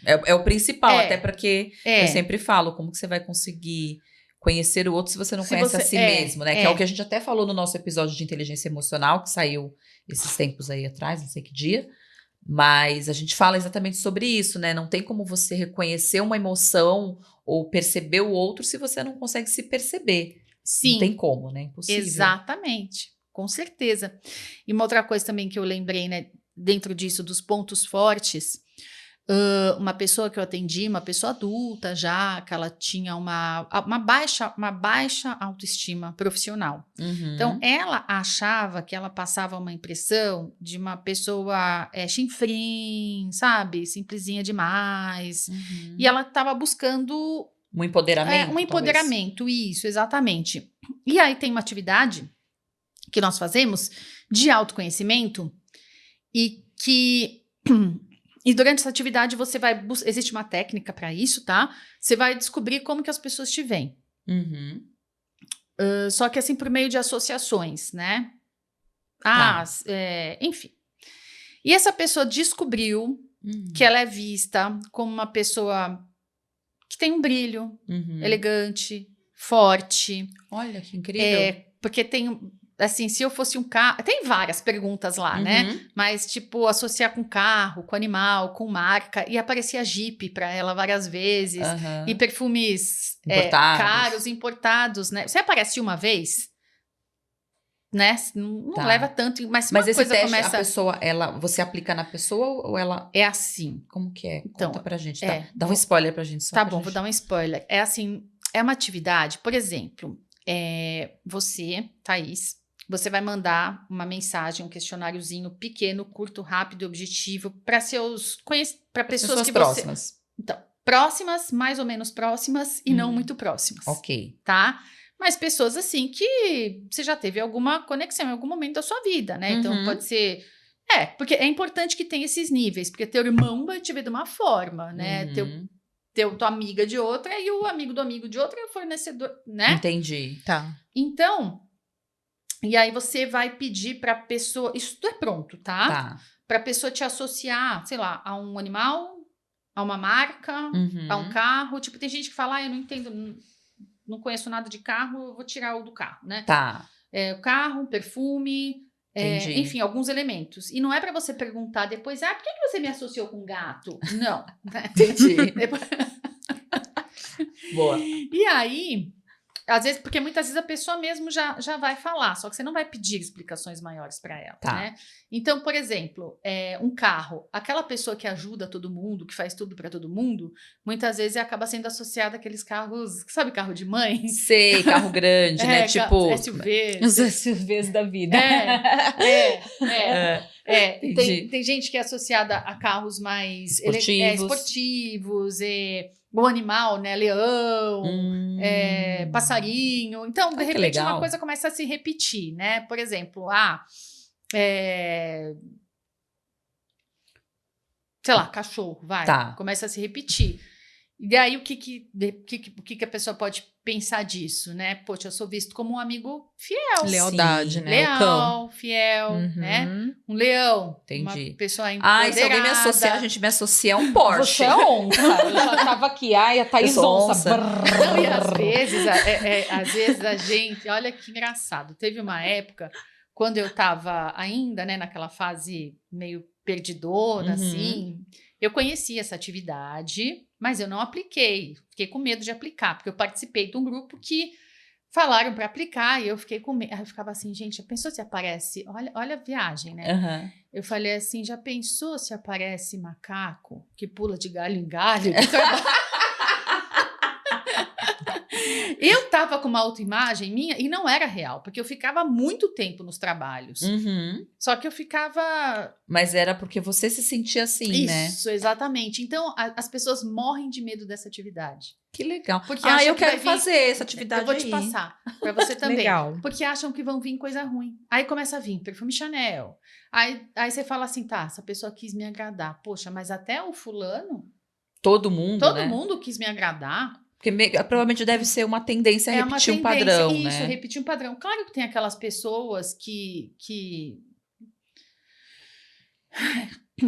É o principal, até porque eu sempre falo, como que você vai conseguir conhecer o outro se você não conhece a si mesmo, né? Que é o que a gente até falou no nosso episódio de inteligência emocional, que saiu esses tempos aí atrás, não sei que dia, mas a gente fala exatamente sobre isso, né? Não tem como você reconhecer uma emoção ou perceber o outro se você não consegue se perceber. Sim. Não tem como, né? Impossível. Exatamente, com certeza. E uma outra coisa também que eu lembrei, né? Dentro disso, dos pontos fortes... uma pessoa que eu atendi, uma pessoa adulta já, que ela tinha uma baixa autoestima profissional. Então, ela achava que ela passava uma impressão de uma pessoa chinfrim, sabe? Simplesinha demais. E ela estava buscando... Um empoderamento. Um empoderamento, isso, exatamente. E aí tem uma atividade que nós fazemos de autoconhecimento e que... E durante essa atividade você vai... Existe uma técnica para isso, tá? Você vai descobrir como que as pessoas te veem. Só que assim, por meio de associações, né? Enfim. E essa pessoa descobriu que ela é vista como uma pessoa que tem um brilho, elegante, forte. Olha, que incrível. Porque tem... Assim, se eu fosse um carro... Tem várias perguntas lá, né? Mas, tipo, associar com carro, com animal, com marca. E aparecia Jeep para ela várias vezes. E perfumes caros, importados, né? Você aparece uma vez, né? Não leva tanto. Mas uma esse coisa teste, começa... a pessoa, você aplica na pessoa ou ela... É assim. Como que é? Então, conta pra gente. Dá um spoiler pra gente. Vou dar um spoiler. É assim, é uma atividade, por exemplo, você, Thaís... Você vai mandar uma mensagem, um questionáriozinho pequeno, curto, rápido, objetivo para pessoas que próximas. Então, próximas, mais ou menos próximas e não muito próximas. Ok. Tá? Mas pessoas assim que você já teve alguma conexão em algum momento da sua vida, né? Então pode ser... porque é importante que tenha esses níveis, porque teu irmão vai te ver de uma forma, né? Tua amiga de outra e o amigo do amigo de outra é o fornecedor, né? Entendi. Tá. Então... E aí você vai pedir para a pessoa, isso tudo é pronto, tá? Tá. Para a pessoa te associar, sei lá, a um animal, a uma marca, a um carro. Tipo, tem gente que fala, eu não entendo, não conheço nada de carro, eu vou tirar o do carro, né? Tá. O carro, perfume, enfim, alguns elementos. E não é para você perguntar depois, por que você me associou com gato? Não. Entendi. Boa. E aí, às vezes, porque muitas vezes a pessoa mesmo já vai falar, só que você não vai pedir explicações maiores para ela, né? Então, por exemplo, um carro, aquela pessoa que ajuda todo mundo, que faz tudo para todo mundo, muitas vezes acaba sendo associada àqueles carros, sabe, carro de mãe? Sei, carro grande, né? Tipo SUV. Os SUVs da vida. Tem gente que é associada a carros mais esportivos, o animal, né? Leão, passarinho. Então, de repente, uma coisa começa a se repetir, né? Por exemplo, sei lá, cachorro, vai. Tá. Começa a se repetir. E daí, o que a pessoa pode pensar disso, né? Poxa, eu sou visto como um amigo fiel. Lealdade, Sim. né? Leal, fiel, né? Um leão. Entendi. Uma pessoa empoderada. Se alguém me associar, a gente me associa a um Porsche. Você é onça. Eu já tava aqui, a Thaís onça. Não, e às vezes a gente... Olha que engraçado. Teve uma época, quando eu tava ainda, né, naquela fase meio perdidona, assim... Eu conheci essa atividade, mas eu não apliquei. Fiquei com medo de aplicar, porque eu participei de um grupo que falaram para aplicar e eu fiquei com medo. Aí eu ficava assim, gente, já pensou se aparece? Olha a viagem, né? Eu falei assim, já pensou se aparece macaco que pula de galho em galho? Eu tava com uma autoimagem minha e não era real, porque eu ficava muito tempo nos trabalhos. Só que eu ficava... Mas era porque você se sentia assim, né? Isso, exatamente. Então, as pessoas morrem de medo dessa atividade. Que legal. Porque eu quero fazer essa atividade. Eu vou te passar, pra você também. Legal. Porque acham que vão vir coisa ruim. Aí começa a vir perfume Chanel. Aí você fala assim, essa pessoa quis me agradar. Poxa, mas até o fulano... Todo mundo, Todo mundo quis me agradar. Porque provavelmente deve ser uma tendência a repetir um padrão, né? Isso, repetir um padrão. Claro que tem aquelas pessoas que...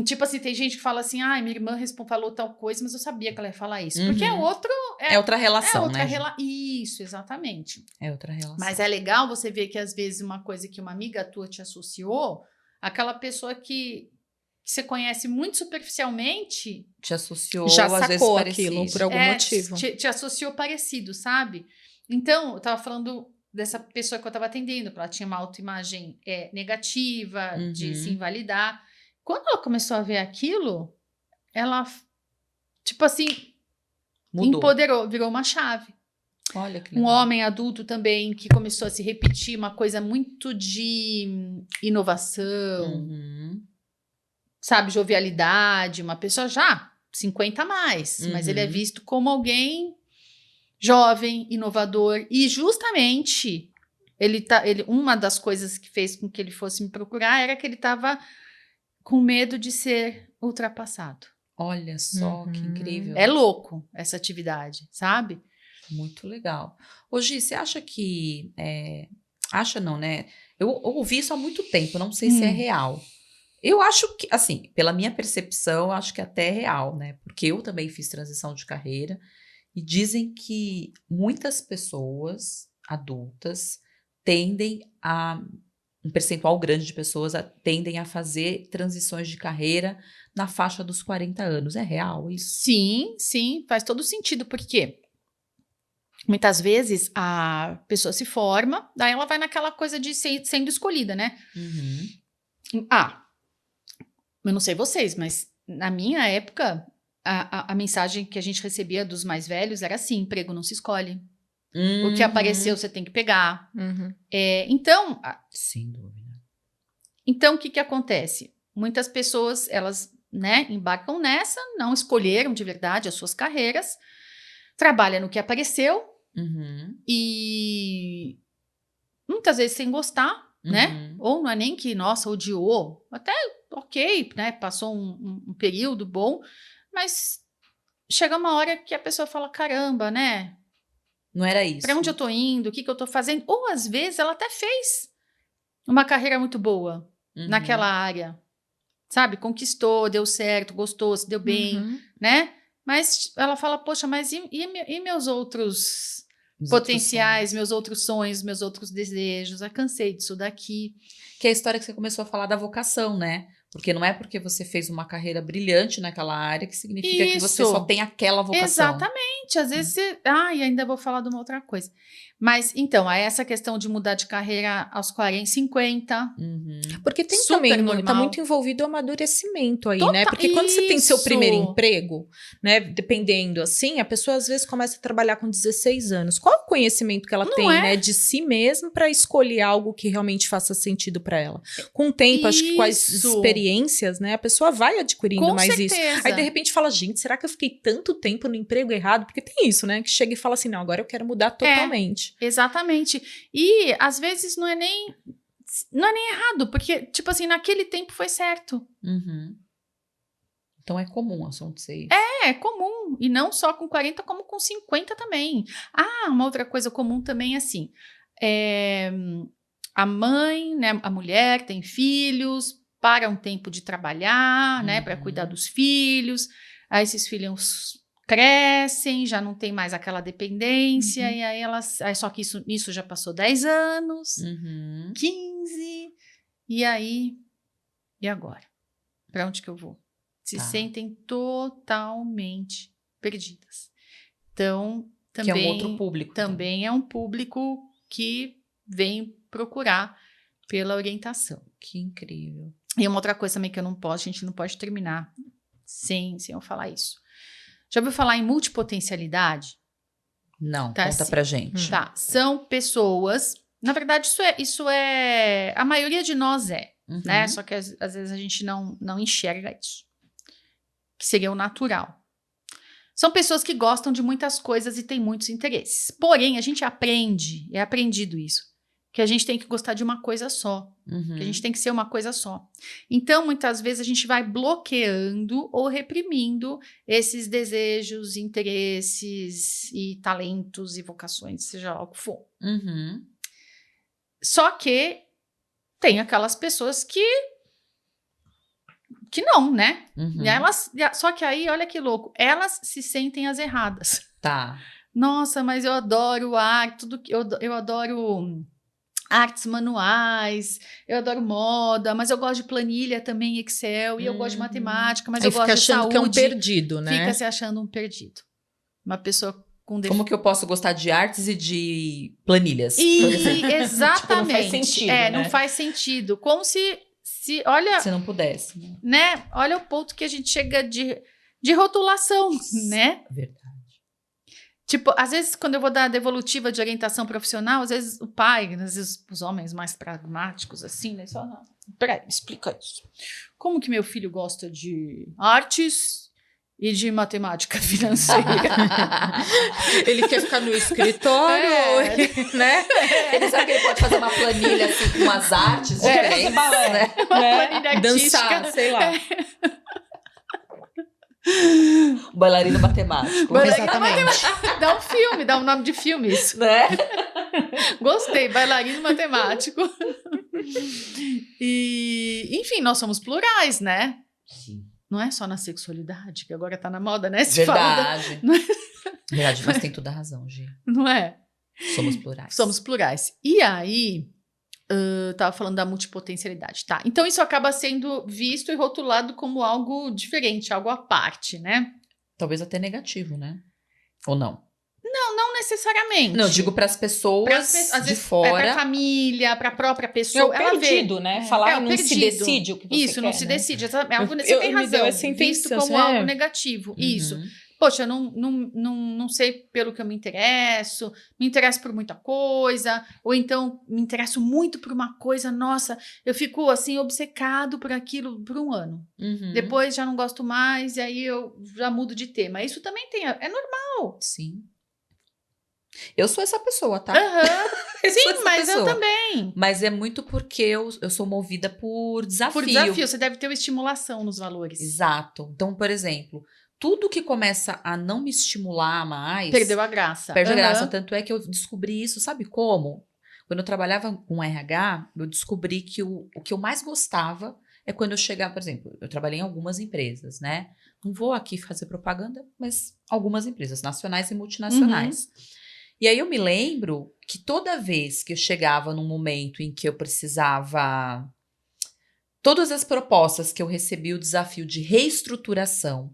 Tipo assim, tem gente que fala assim, minha irmã falou tal coisa, mas eu sabia que ela ia falar isso. Porque é outra relação, né? Isso, exatamente. É outra relação. Mas é legal você ver que às vezes uma coisa que uma amiga tua te associou, aquela pessoa que você conhece muito superficialmente... Te associou, já às vezes sacou parecido. aquilo por algum motivo. Te associou parecido, sabe? Então, eu tava falando dessa pessoa que eu tava atendendo, ela tinha uma autoimagem negativa, de se invalidar. Quando ela começou a ver aquilo, ela, tipo assim, mudou. Empoderou, virou uma chave. Olha que legal. Um homem adulto também que começou a se repetir uma coisa muito de inovação, sabe, jovialidade, uma pessoa já 50 a mais, mas ele é visto como alguém jovem, inovador, e justamente uma das coisas que fez com que ele fosse me procurar era que ele estava com medo de ser ultrapassado. Olha só, que incrível. É louco essa atividade, sabe? Muito legal. Ô, Gi, você acha que... acha não, né? Eu ouvi isso há muito tempo, não sei se é real. Eu acho que, assim, pela minha percepção, eu acho que até é real, né? Porque eu também fiz transição de carreira e dizem que muitas pessoas adultas um percentual grande de pessoas tendem a fazer transições de carreira na faixa dos 40 anos. É real isso? Sim, faz todo sentido, porque muitas vezes a pessoa se forma, daí ela vai naquela coisa de sendo escolhida, né? Eu não sei vocês, mas na minha época, a mensagem que a gente recebia dos mais velhos era assim: emprego não se escolhe. O que apareceu você tem que pegar. Então... Sem dúvida. Então, o que acontece? Muitas pessoas, elas, né, embarcam nessa, não escolheram de verdade as suas carreiras, trabalham no que apareceu e muitas vezes sem gostar, né? Ou não é nem que, nossa, odiou. Até ok, né? Passou um período bom, mas chega uma hora que a pessoa fala, caramba, né? Não era isso. Para onde eu tô indo? O que eu tô fazendo? Ou às vezes ela até fez uma carreira muito boa naquela área, sabe? Conquistou, deu certo, gostou, se deu bem, né? Mas ela fala, poxa, mas e meus outros potenciais, meus outros sonhos, meus outros desejos? Eu cansei disso daqui. Que é a história que você começou a falar da vocação, né? Porque não é porque você fez uma carreira brilhante naquela área que significa que você só tem aquela vocação. Exatamente. Às vezes você... e ainda vou falar de uma outra coisa. Mas, então, essa questão de mudar de carreira aos 40, 50... Porque tem também, tá muito envolvido o amadurecimento aí, né? Porque quando você tem seu primeiro emprego, né? Dependendo, assim, a pessoa às vezes começa a trabalhar com 16 anos. Qual é o conhecimento que ela tem, né? De si mesma para escolher algo que realmente faça sentido para ela? Com o tempo, acho que com as experiências, né? A pessoa vai adquirindo com mais certeza. isso. Aí, de repente, fala, gente, será que eu fiquei tanto tempo no emprego errado? Porque tem isso, né? Que chega e fala assim, não, agora eu quero mudar totalmente. Exatamente. E, às vezes, não é nem errado, porque, tipo assim, naquele tempo foi certo. Então é comum acontecer isso. É comum. E não só com 40, como com 50 também. Uma outra coisa comum também é assim. A mãe, né, a mulher tem filhos, para um tempo de trabalhar, né, para cuidar dos filhos. Aí esses filhos crescem, já não tem mais aquela dependência, e aí só que isso já passou 10 anos, 15, e aí, e agora? Para onde que eu vou? Se sentem totalmente perdidas. Então, também, que é um outro público. Também é um público que vem procurar pela orientação. Que incrível. E uma outra coisa também que a gente não pode terminar sem eu falar isso. Já ouviu falar em multipotencialidade? Não, conta pra gente. Tá, são pessoas... Na verdade, isso é... A maioria de nós né? Só que às vezes a gente não enxerga isso. Que seria o natural. São pessoas que gostam de muitas coisas e têm muitos interesses. Porém, a gente é aprendido isso, que a gente tem que gostar de uma coisa só. Que a gente tem que ser uma coisa só. Então, muitas vezes, a gente vai bloqueando ou reprimindo esses desejos, interesses e talentos e vocações, seja lá o que for. Só que tem aquelas pessoas que não, né? E só que aí, olha que louco, elas se sentem as erradas. Tá. Nossa, mas eu adoro arte, eu adoro artes manuais, eu adoro moda, mas eu gosto de planilha também, Excel, e eu gosto de matemática, mas aí eu gosto de saúde. Fica achando que é um perdido, né? Fica se achando um perdido. Uma pessoa com Como que eu posso gostar de artes e de planilhas? Exatamente. Tipo, não faz sentido, né? Não faz sentido. Como se olha... Se não pudesse. Né? Olha o ponto que a gente chega de rotulação, né? Verdade. Tipo, às vezes, quando eu vou dar devolutiva de orientação profissional, às vezes o pai, às vezes os homens mais pragmáticos, assim, né? Só, não, peraí, explica isso. Como que meu filho gosta de artes e de matemática financeira? Ele quer ficar no escritório, né? Ele sabe que ele pode fazer uma planilha assim, com umas artes diferentes, né? Uma planilha artística. Dançar, sei lá. Bailarino matemático. Exatamente. Dá um filme, dá um nome de filme isso. Né? Gostei, bailarino matemático. E, enfim, nós somos plurais, né? Sim. Não é só na sexualidade, que agora tá na moda, né? Verdade. Verdade, mas tem toda a razão, Gi. Não é? Somos plurais. Somos plurais. E aí, tava falando da multipotencialidade, tá? Então, isso acaba sendo visto e rotulado como algo diferente, algo à parte, né? Talvez até negativo, né? Ou não? Não necessariamente. Não, eu digo para as pessoas às de vezes, fora. Pra família, pra própria pessoa. É o perdido, né? Falar o não perdido. se decide o que você quer. Isso, não se né? decide. Você tem razão. Visto como algo negativo. Isso. Poxa, eu não sei pelo que eu me interesso por muita coisa, ou então me interesso muito por uma coisa, nossa, eu fico assim, obcecado por aquilo por um ano. Depois já não gosto mais, e aí eu já mudo de tema. Isso também é normal. Sim. Eu sou essa pessoa, tá? Sim, mas eu também. Mas é muito porque eu sou movida por desafio. Por desafio, você deve ter uma estimulação nos valores. Exato. Então, por exemplo, tudo que começa a não me estimular mais... Perdeu a graça. Perde a graça. Tanto é que eu descobri isso, sabe como? Quando eu trabalhava com RH, eu descobri que o que eu mais gostava é quando eu chegava, por exemplo, eu trabalhei em algumas empresas, né? Não vou aqui fazer propaganda, mas algumas empresas, nacionais e multinacionais. E aí eu me lembro que toda vez que eu chegava num momento em que eu precisava... Todas as propostas que eu recebi o desafio de reestruturação,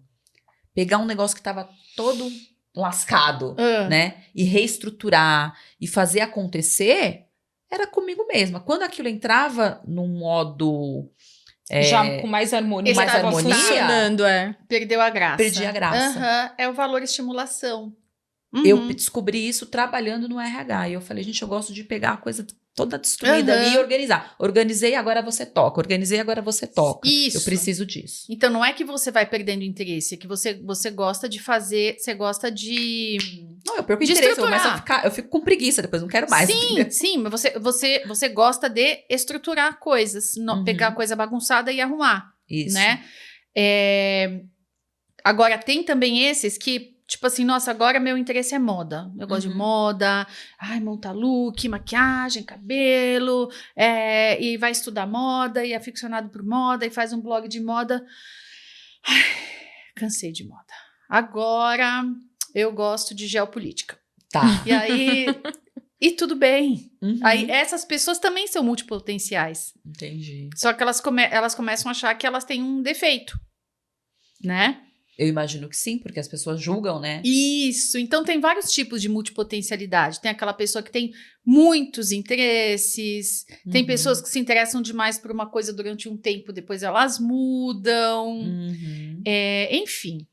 pegar um negócio que estava todo lascado, né? E reestruturar e fazer acontecer, era comigo mesma. Quando aquilo entrava num modo... já com mais harmonia. Mais harmonia. Funcionando, Perdeu a graça. Perdi a graça. É o valor estimulação. Eu descobri isso trabalhando no RH. E eu falei, gente, eu gosto de pegar a coisa toda destruída ali e organizar. Organizei, agora você toca. Organizei, agora você toca. Isso. Eu preciso disso. Então, não é que você vai perdendo interesse, é que você gosta de fazer, você gosta de... Não, eu perco interesse, eu fico com preguiça, depois não quero mais. Sim, mas você gosta de estruturar coisas, pegar coisa bagunçada e arrumar. Isso. Né? Agora, tem também esses que, tipo assim, nossa, agora meu interesse é moda. Eu gosto de moda, montar look, maquiagem, cabelo, e vai estudar moda, e é aficionado por moda, e faz um blog de moda. Ai, cansei de moda. Agora eu gosto de geopolítica. Tá. E aí... E tudo bem. Aí essas pessoas também são multipotenciais. Entendi. Só que elas começam a achar que elas têm um defeito, né? Eu imagino que sim, porque as pessoas julgam, né? Isso. Então, tem vários tipos de multipotencialidade. Tem aquela pessoa que tem muitos interesses. Tem pessoas que se interessam demais por uma coisa durante um tempo, depois elas mudam. Enfim.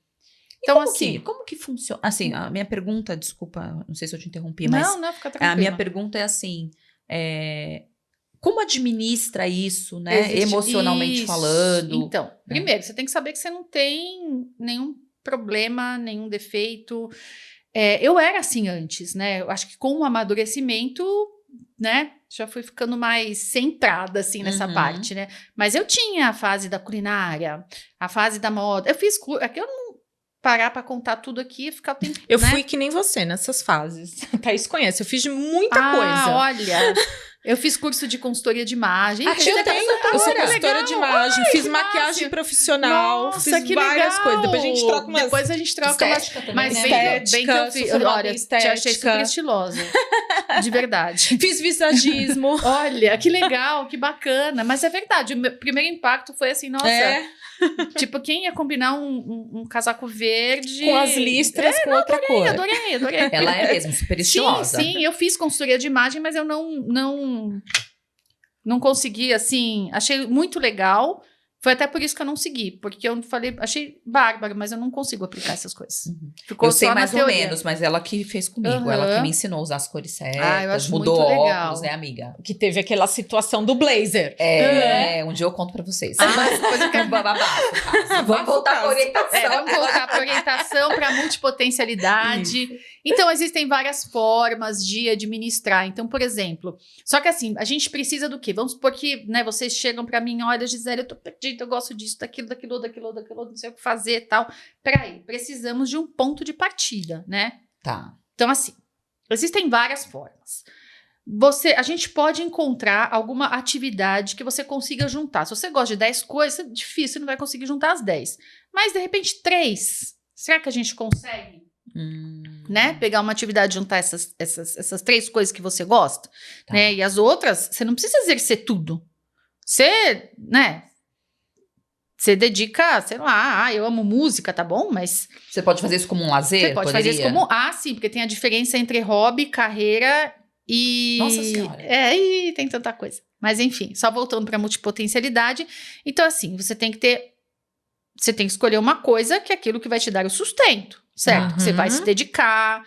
Então, como que funciona? Assim, a minha pergunta, desculpa, não sei se eu te interrompi, mas... Não, fica tranquila. A minha pergunta é assim, como administra isso, né? Emocionalmente falando? Então, primeiro, você tem que saber que você não tem nenhum problema, nenhum defeito. Eu era assim antes, né? Eu acho que com o amadurecimento, né? Já fui ficando mais centrada, assim, nessa parte, né? Mas eu tinha a fase da culinária, a fase da moda. Eu fiz... Aqui eu não parar pra contar tudo aqui e ficar o tempo, Eu fui que nem você nessas fases. A Thaís conhece, eu fiz de muita coisa. Olha... Eu fiz curso de consultoria de imagem. Eu sou consultora de imagem, fiz maquiagem profissional, fiz várias coisas. Depois a gente troca umas... Depois a gente troca umas... Mas bem que eu fiz. Olha, te achei super estilosa. De verdade. Fiz visagismo. Olha, que legal, que bacana. Mas é verdade, o meu primeiro impacto foi assim, nossa... Tipo, quem ia combinar um casaco verde... Com as listras, com outra cor. Adorei. Ela é mesmo super estilosa. Sim, eu fiz consultoria de imagem, mas eu não consegui, assim... Achei muito legal. Foi até por isso que eu não segui. Porque eu falei... Achei bárbaro, mas eu não consigo aplicar essas coisas. Ficou eu sei só mais na ou teoria. menos, mas ela que fez comigo. Ela que me ensinou a usar as cores certas. Eu acho mudou muito óculos, legal. né, amiga? Que teve aquela situação do blazer. Um dia eu conto pra vocês. Mas depois eu quero Vamos voltar pra orientação. Vamos voltar para orientação, para multipotencialidade. Então, existem várias formas de administrar. Então, por exemplo, só que assim, a gente precisa do quê? Vamos supor que, né, vocês chegam para mim, olha, Gisele, eu tô perdida, eu gosto disso, daquilo, não sei o que fazer e tal. Peraí, precisamos de um ponto de partida, né? Tá. Então, assim, existem várias formas. A gente pode encontrar alguma atividade que você consiga juntar. Se você gosta de 10 coisas, é difícil, você não vai conseguir juntar as 10. Mas, de repente, 3. Será que a gente consegue? Né? Pegar uma atividade e juntar essas 3 coisas que você gosta. Tá. Né? E as outras, você não precisa exercer tudo. Você, né? Você dedica, sei lá, eu amo música, tá bom? Mas... Você pode fazer isso como um lazer? Você pode fazer isso como... sim, porque tem a diferença entre hobby, carreira e... Nossa Senhora. E tem tanta coisa. Mas enfim, só voltando para multipotencialidade. Então, assim, você tem que escolher uma coisa que é aquilo que vai te dar o sustento, certo? Você vai se dedicar.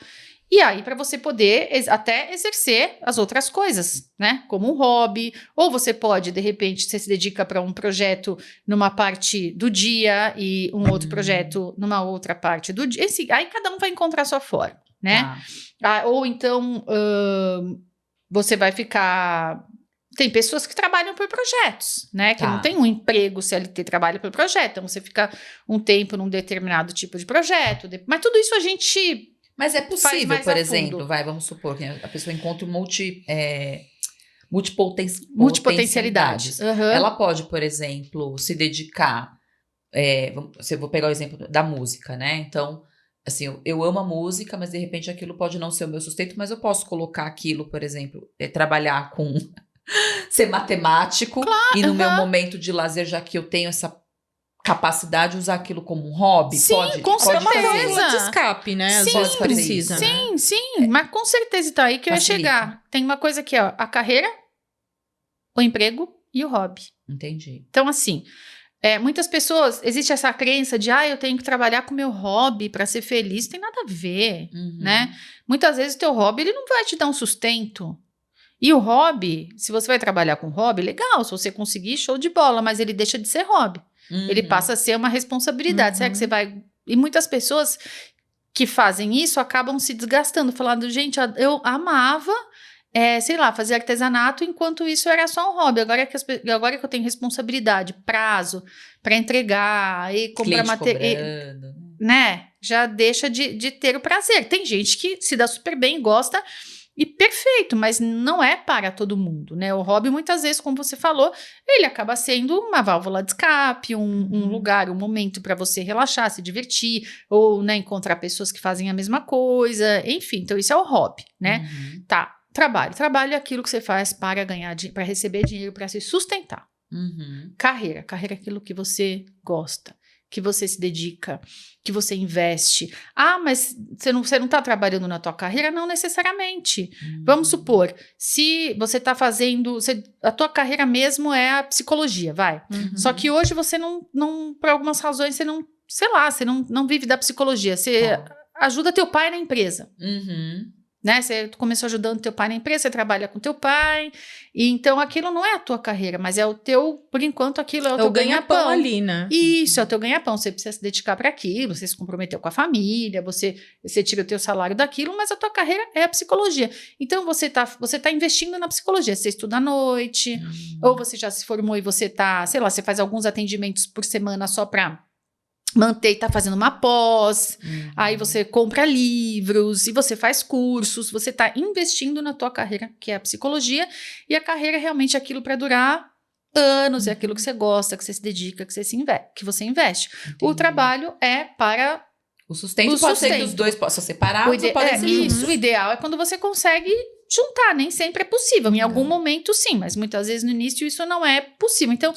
E aí, para você poder até exercer as outras coisas, né? Como um hobby. Ou você pode, de repente, você se dedica para um projeto numa parte do dia e um outro projeto numa outra parte do dia. Aí cada um vai encontrar a sua forma, né? Ou então, você vai ficar... Tem pessoas que trabalham por projetos, né? Que não tem um emprego CLT, trabalha por projeto. Então, você fica um tempo num determinado tipo de projeto. Mas tudo isso a gente... Mas é possível, mais por a exemplo, fundo. vamos supor que a pessoa encontre multipotencialidades. Ela pode, por exemplo, se dedicar... vou pegar o exemplo da música, né? Então, assim, eu amo a música, mas de repente aquilo pode não ser o meu sustento, mas eu posso colocar aquilo, por exemplo, trabalhar com... ser matemático, e no meu momento de lazer, já que eu tenho essa capacidade de usar aquilo como um hobby. Sim, com certeza. Pode fazer de escape, né? Sim, pode precisa. Sim, né? Sim, mas com certeza. Então, aí que eu ia chegar. Tem uma coisa aqui, ó, a carreira, o emprego e o hobby. Entendi. Então, assim, muitas pessoas, existe essa crença de, eu tenho que trabalhar com o meu hobby para ser feliz. Não tem nada a ver, né? Muitas vezes o teu hobby, ele não vai te dar um sustento. E o hobby, se você vai trabalhar com hobby, legal, se você conseguir, show de bola, mas ele deixa de ser hobby. Ele passa a ser uma responsabilidade. Será que você vai... E muitas pessoas que fazem isso acabam se desgastando, falando, gente, eu amava, sei lá, fazer artesanato, enquanto isso era só um hobby. Agora que eu tenho responsabilidade, prazo, para entregar e comprar material, né? Já deixa de ter o prazer. Tem gente que se dá super bem, gosta... E perfeito, mas não é para todo mundo, né? O hobby, muitas vezes, como você falou, ele acaba sendo uma válvula de escape, um lugar, um momento para você relaxar, se divertir, ou, né, encontrar pessoas que fazem a mesma coisa, enfim. Então, isso é o hobby, né? Tá, trabalho. Trabalho é aquilo que você faz para ganhar, para receber dinheiro, para se sustentar. Carreira. Carreira é aquilo que você gosta, que você se dedica, que você investe. Mas você não está trabalhando na tua carreira? Não necessariamente. Vamos supor, se você está fazendo... a tua carreira mesmo é a psicologia, vai. Só que hoje você não por algumas razões, você não... Sei lá, você não vive da psicologia. Você ajuda teu pai na empresa. Né? Você começou ajudando teu pai na empresa, você trabalha com teu pai, e então aquilo não é a tua carreira, mas é o teu, por enquanto aquilo é o teu ganha-pão ali, né? Isso, é o teu ganha-pão, você precisa se dedicar para aquilo, você se comprometeu com a família, você tira o teu salário daquilo, mas a tua carreira é a psicologia. Então você tá investindo na psicologia, você estuda à noite, ou você já se formou e você tá, sei lá, você faz alguns atendimentos por semana só para manter e tá fazendo uma pós, aí você compra livros e você faz cursos, você tá investindo na tua carreira, que é a psicologia, e a carreira é realmente aquilo para durar anos, é aquilo que você gosta, que você se dedica, que você investe. Entendi. O trabalho é para... O sustento pode ser que os dois possam separar, podem ser isso, o ideal é quando você consegue juntar, nem sempre é possível, em algum momento sim, mas muitas vezes no início isso não é possível, então...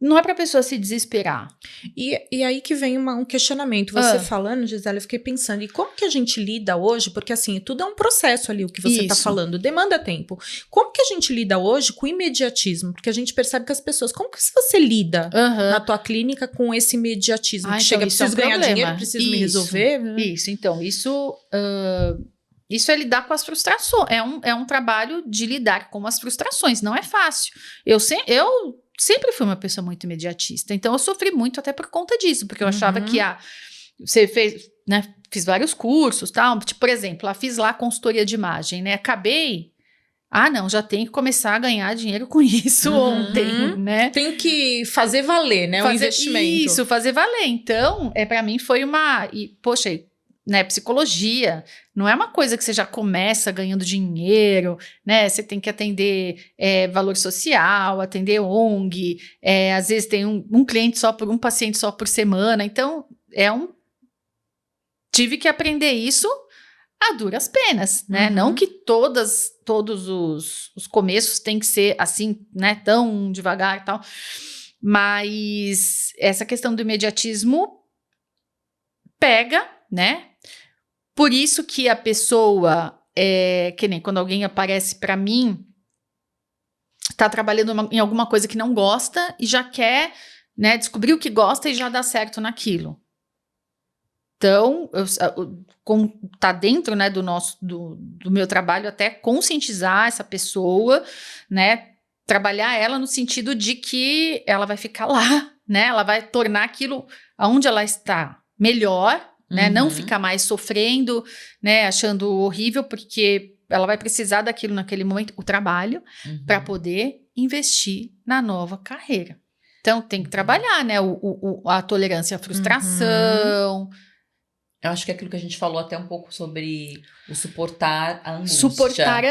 Não é para a pessoa se desesperar. E aí que vem um questionamento. Você falando, Gisele, eu fiquei pensando, e como que a gente lida hoje? Porque assim, tudo é um processo ali, o que você está falando, demanda tempo. Como que a gente lida hoje com o imediatismo? Porque a gente percebe que as pessoas, como que você lida na tua clínica com esse imediatismo? Que chega, preciso ganhar dinheiro, preciso me resolver? Isso, então, isso é lidar com as frustrações. É um trabalho de lidar com as frustrações, não é fácil. Eu sempre fui uma pessoa muito imediatista, então eu sofri muito até por conta disso, porque eu achava que você fez, né, fiz vários cursos, tal, tipo, por exemplo, fiz lá consultoria de imagem, né, acabei, não, já tenho que começar a ganhar dinheiro com isso ontem, né. Tem que fazer valer, né, o investimento. Isso, fazer valer, então, para mim foi poxa, né, psicologia não é uma coisa que você já começa ganhando dinheiro, né, você tem que atender valor social, atender ONG, às vezes tem um cliente só um paciente só por semana, então tive que aprender isso a duras penas, né, não que todos os começos tem que ser assim, né, tão devagar e tal, mas essa questão do imediatismo pega, né? Por isso que a pessoa, que nem quando alguém aparece para mim, tá trabalhando em alguma coisa que não gosta e já quer, né, descobrir o que gosta e já dá certo naquilo. Então, tá dentro, né, do meu trabalho até conscientizar essa pessoa, né, trabalhar ela no sentido de que ela vai ficar lá, né, ela vai tornar aquilo onde ela está melhor, né, não ficar mais sofrendo, né, achando horrível, porque ela vai precisar daquilo naquele momento, o trabalho, para poder investir na nova carreira. Então, tem que trabalhar, né, a tolerância à frustração. Eu acho que é aquilo que a gente falou até um pouco sobre o suportar a angústia. Suportar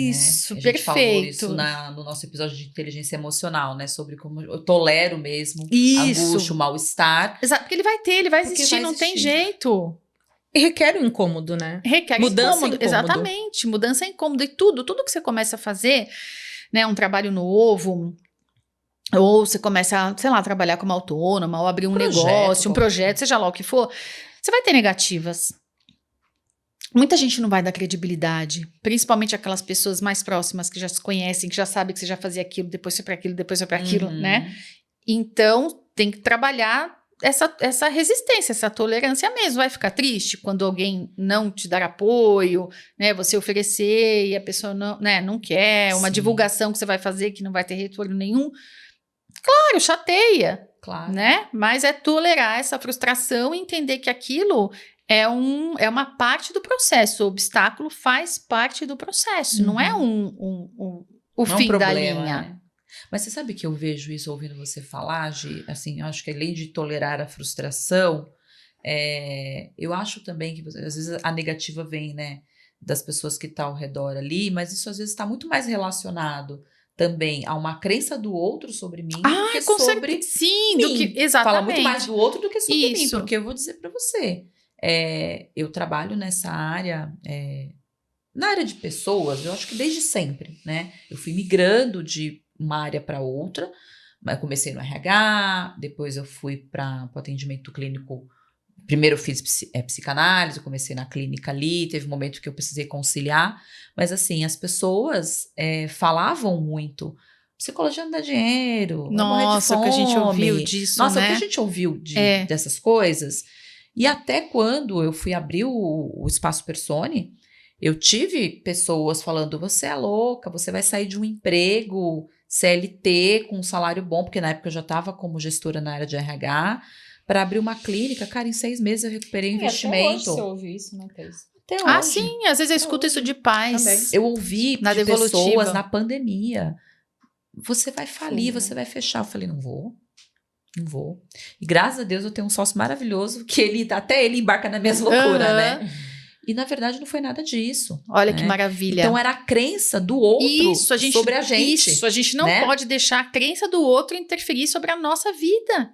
Isso, né? A gente perfeito. falou isso no nosso episódio de inteligência emocional, né? Sobre como eu tolero mesmo a angústia, o mal-estar. Exato, porque ele vai existir, não tem jeito. E requer um incômodo, né? Requer incômodo, exatamente. Mudança é incômodo. E tudo que você começa a fazer, né? Um trabalho novo, ou você começa, sei lá, a trabalhar como autônoma, ou abrir um negócio, um projeto, seja lá o que for, você vai ter negativas. Muita gente não vai dar credibilidade, principalmente aquelas pessoas mais próximas que já se conhecem, que já sabem que você já fazia aquilo, depois foi para aquilo, depois foi para aquilo, né? Então, tem que trabalhar essa resistência, essa tolerância mesmo. Vai ficar triste quando alguém não te dar apoio, né? Você oferecer e a pessoa não, né, não quer, uma divulgação que você vai fazer que não vai ter retorno nenhum. Claro, chateia, né? Mas é tolerar essa frustração e entender que aquilo é uma parte do processo. O obstáculo faz parte do processo, não é o fim da linha. Né? Mas você sabe que eu vejo isso ouvindo você falar, Gi? Assim, eu acho que além de tolerar a frustração, eu acho também que às vezes a negativa vem, né, das pessoas que estão ao redor ali, mas isso às vezes está muito mais relacionado também a uma crença do outro sobre mim do que sobre sim, mim. Exatamente. Fala muito mais do outro do que sobre mim, porque eu vou dizer para você, eu trabalho nessa área, na área de pessoas, eu acho que desde sempre, né? Eu fui migrando de uma área para outra, mas comecei no RH, depois eu fui para o atendimento clínico. Primeiro eu fiz psicanálise, eu comecei na clínica ali, teve um momento que eu precisei conciliar, mas assim, as pessoas falavam muito, psicologia não dá dinheiro, nossa, o que a gente ouviu disso, nossa, né? O que a gente ouviu dessas coisas, e até quando eu fui abrir o Espaço Persone, eu tive pessoas falando, você é louca, você vai sair de um emprego CLT com um salário bom, porque na época eu já estava como gestora na área de RH, para abrir uma clínica. Cara, em 6 meses eu recuperei investimento. Até hoje você ouviu isso, né, Thais? Até hoje. Sim, às vezes eu escuto isso de pais. Também. Eu ouvi na de devolutiva. pessoas na pandemia. Você vai falir, você vai fechar. Eu falei, não vou. E graças a Deus eu tenho um sócio maravilhoso que até ele embarca nas minhas loucuras, né? E na verdade não foi nada disso. Olha, né? que maravilha. Então era a crença do outro sobre a gente. Isso, a gente não pode deixar a crença do outro interferir sobre a nossa vida.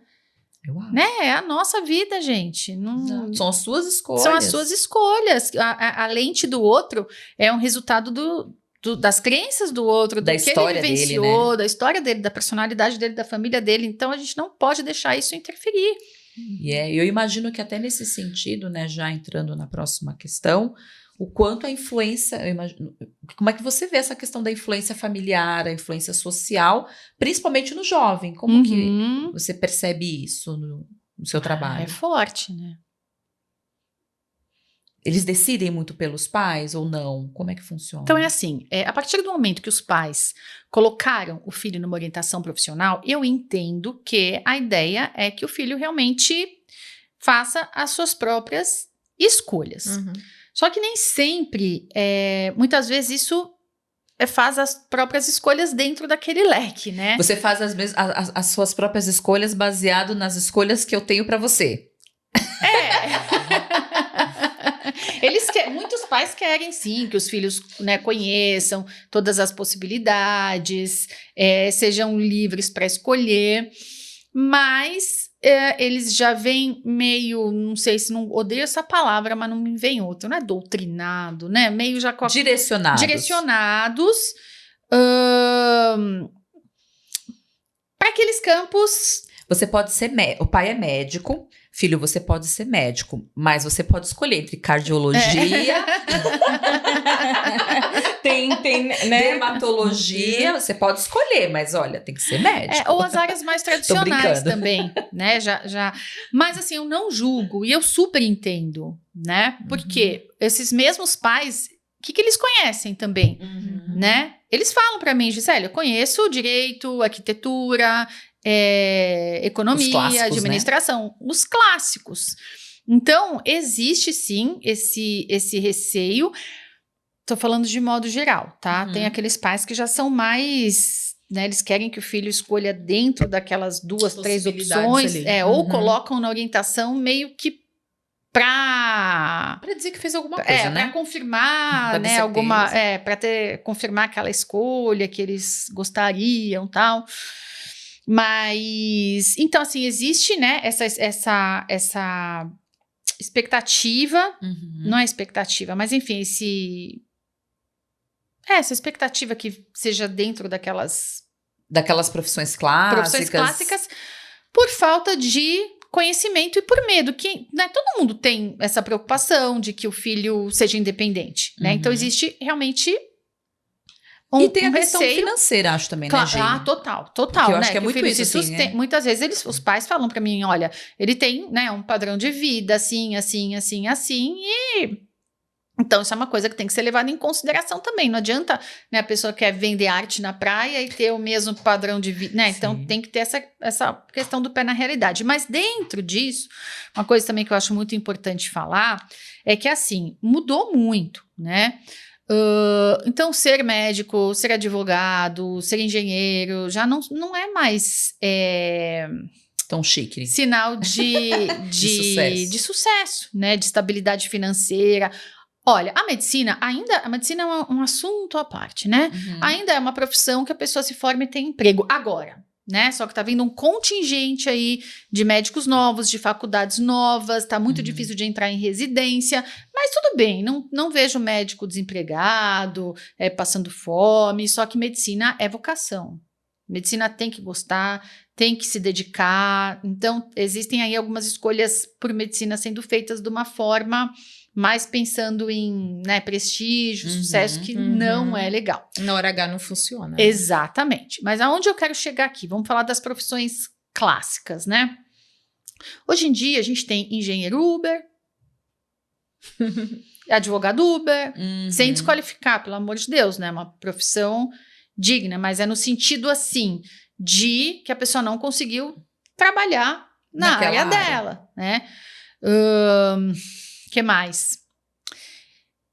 Eu acho. Né? É a nossa vida, gente. Não... São as suas escolhas. São as suas escolhas. A lente do outro é um resultado das crenças do outro, da história que ele vivenciou, dele, né? da história dele, da personalidade dele, da família dele. Então a gente não pode deixar isso interferir. E eu imagino que até nesse sentido, né, já entrando na próxima questão, o quanto a influência, como é que você vê essa questão da influência familiar, a influência social, principalmente no jovem? Como que você percebe isso no seu trabalho? É forte, né? Eles decidem muito pelos pais ou não? Como é que funciona? Então é assim, a partir do momento que os pais colocaram o filho numa orientação profissional, eu entendo que a ideia é que o filho realmente faça as suas próprias escolhas. Só que nem sempre, muitas vezes isso faz as próprias escolhas dentro daquele leque, né? Você faz as suas próprias escolhas baseado nas escolhas que eu tenho para você. Muitos pais querem sim que os filhos, né, conheçam todas as possibilidades, sejam livres para escolher, mas eles já vêm meio, não sei se não odeio essa palavra, mas não me vem outra, não é doutrinado, né? Meio já direcionados para aqueles campos. Você pode ser o pai é médico. Filho, você pode ser médico, mas você pode escolher entre cardiologia, tem, né? dermatologia, você pode escolher, mas olha, tem que ser médico. Ou as áreas mais tradicionais também, né? Já. Mas assim, eu não julgo e eu super entendo, né? Porque esses mesmos pais, o que eles conhecem também, né? Eles falam para mim, Gisele, eu conheço direito, arquitetura, economia, clássicos, administração, né? Os clássicos. Então, existe sim esse receio. Tô falando de modo geral, tá? Tem aqueles pais que já são mais, né? Eles querem que o filho escolha dentro daquelas 2, 3 opções, ou colocam na orientação meio que para dizer que fez alguma coisa, né? Para confirmar, né, confirmar aquela escolha que eles gostariam, tal. Mas então assim, existe, né, essa expectativa, não é expectativa, mas enfim, essa expectativa que seja dentro daquelas profissões clássicas, por falta de conhecimento e por medo, que, né, todo mundo tem essa preocupação de que o filho seja independente, né? Então existe realmente e tem a questão financeira, acho também, né, Gi? Total, porque eu né? acho que é muito isso, assim, né? Muitas vezes os pais falam pra mim, olha, ele tem, né, um padrão de vida assim, e então isso é uma coisa que tem que ser levada em consideração também. Não adianta, né, a pessoa quer vender arte na praia e ter o mesmo padrão de vida, né? Sim. Então tem que ter essa questão do pé na realidade. Mas dentro disso, uma coisa também que eu acho muito importante falar é que, assim, mudou muito, né? Então, ser médico, ser advogado, ser engenheiro, já não é mais tão chique. Sinal de sucesso, né? De estabilidade financeira. Olha, a medicina é um assunto à parte, né? Ainda é uma profissão que a pessoa se forma e tem emprego. Agora, né? Só que tá vindo um contingente aí de médicos novos, de faculdades novas, tá muito difícil de entrar em residência, mas tudo bem, não vejo médico desempregado, passando fome, só que medicina é vocação. Medicina tem que gostar, tem que se dedicar, então existem aí algumas escolhas por medicina sendo feitas de uma forma mais pensando em, né, prestígio, sucesso, que não é legal. Na hora H não funciona. Né? Exatamente. Mas aonde eu quero chegar aqui? Vamos falar das profissões clássicas, né? Hoje em dia a gente tem engenheiro Uber, advogado Uber, sem desqualificar, pelo amor de Deus, né? Uma profissão digna, mas é no sentido assim, de que a pessoa não conseguiu trabalhar naquela área dela, né? Que mais?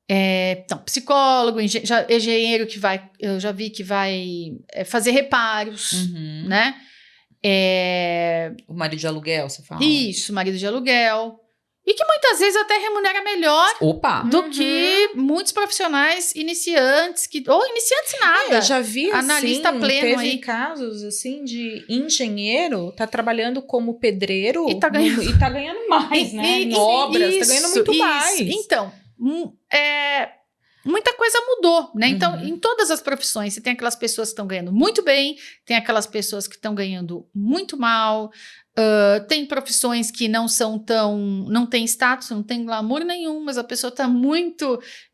Então, psicólogo, engenheiro eu já vi que vai fazer reparos, né? O marido de aluguel, você fala? Isso, marido de aluguel. E que muitas vezes até remunera melhor do que muitos profissionais iniciantes, ou iniciantes nada. Eu já vi, analista assim, pleno teve aí. casos assim de engenheiro tá trabalhando como pedreiro e tá ganhando mais, né? Em obras, tá ganhando muito mais. Então, muita coisa mudou, né? Então, em todas as profissões, você tem aquelas pessoas que estão ganhando muito bem, tem aquelas pessoas que estão ganhando muito mal, tem profissões que não tem status, não tem glamour nenhum, mas a pessoa está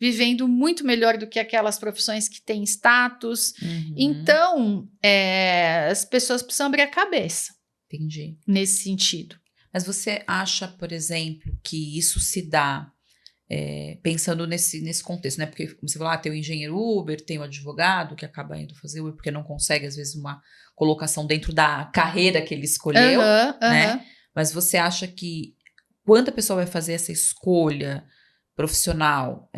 vivendo muito melhor do que aquelas profissões que têm status. Então, as pessoas precisam abrir a cabeça. Entendi. Nesse sentido. Mas você acha, por exemplo, que isso se dá pensando nesse contexto, né? Porque, como você falou, tem o engenheiro Uber, tem o advogado que acaba indo fazer Uber porque não consegue, às vezes, uma colocação dentro da carreira que ele escolheu, né? Mas você acha que quando a pessoa vai fazer essa escolha profissional,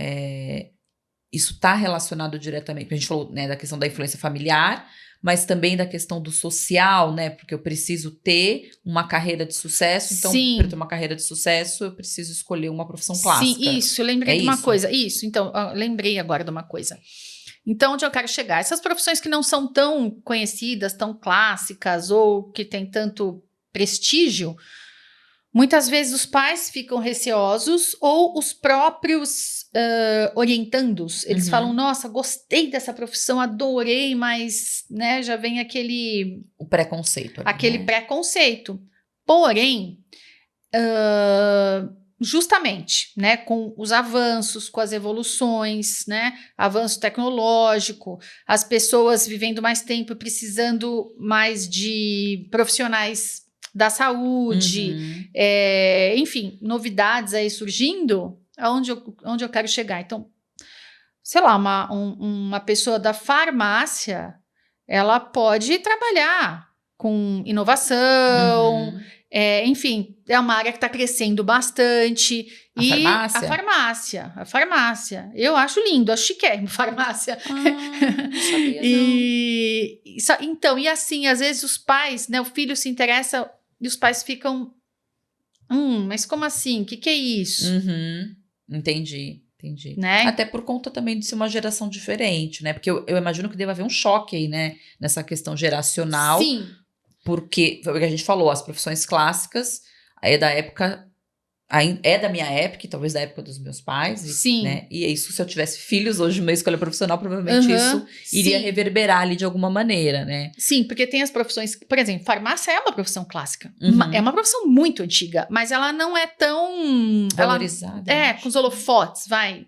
isso está relacionado diretamente, a gente falou, né, da questão da influência familiar, mas também da questão do social, né? Porque eu preciso ter uma carreira de sucesso, então, para ter uma carreira de sucesso, eu preciso escolher uma profissão clássica. Sim, isso, eu lembrei de uma coisa. Isso, então, lembrei agora de uma coisa. Então, onde eu quero chegar? Essas profissões que não são tão conhecidas, tão clássicas, ou que têm tanto prestígio, muitas vezes os pais ficam receosos, ou os próprios orientandos, eles falam, nossa, gostei dessa profissão, adorei, mas, né, já vem o preconceito. Aquele preconceito. Porém, justamente, né, com os avanços, com as evoluções, né, avanço tecnológico, as pessoas vivendo mais tempo, precisando mais de profissionais da saúde, enfim, novidades aí surgindo, aonde eu quero chegar. Então, sei lá, uma pessoa da farmácia, ela pode trabalhar com inovação, enfim, é uma área que está crescendo bastante. A farmácia. Eu acho lindo, acho chiquérrimo, farmácia. Não sabia, então, e assim, às vezes os pais, né, o filho se interessa e os pais ficam Mas como assim? O que é isso? Entendi. Né? Até por conta também de ser uma geração diferente, né? Porque eu imagino que deva haver um choque aí, né? Nessa questão geracional. Sim. Porque, foi o que a gente falou, as profissões clássicas é da época... É da minha época, e talvez da época dos meus pais. Sim. Né? E é isso, se eu tivesse filhos hoje numa escolha profissional, provavelmente isso iria reverberar ali de alguma maneira, né? Sim, porque tem as profissões... Por exemplo, farmácia é uma profissão clássica. É uma profissão muito antiga, mas ela não é tão... valorizada. Com os holofotes,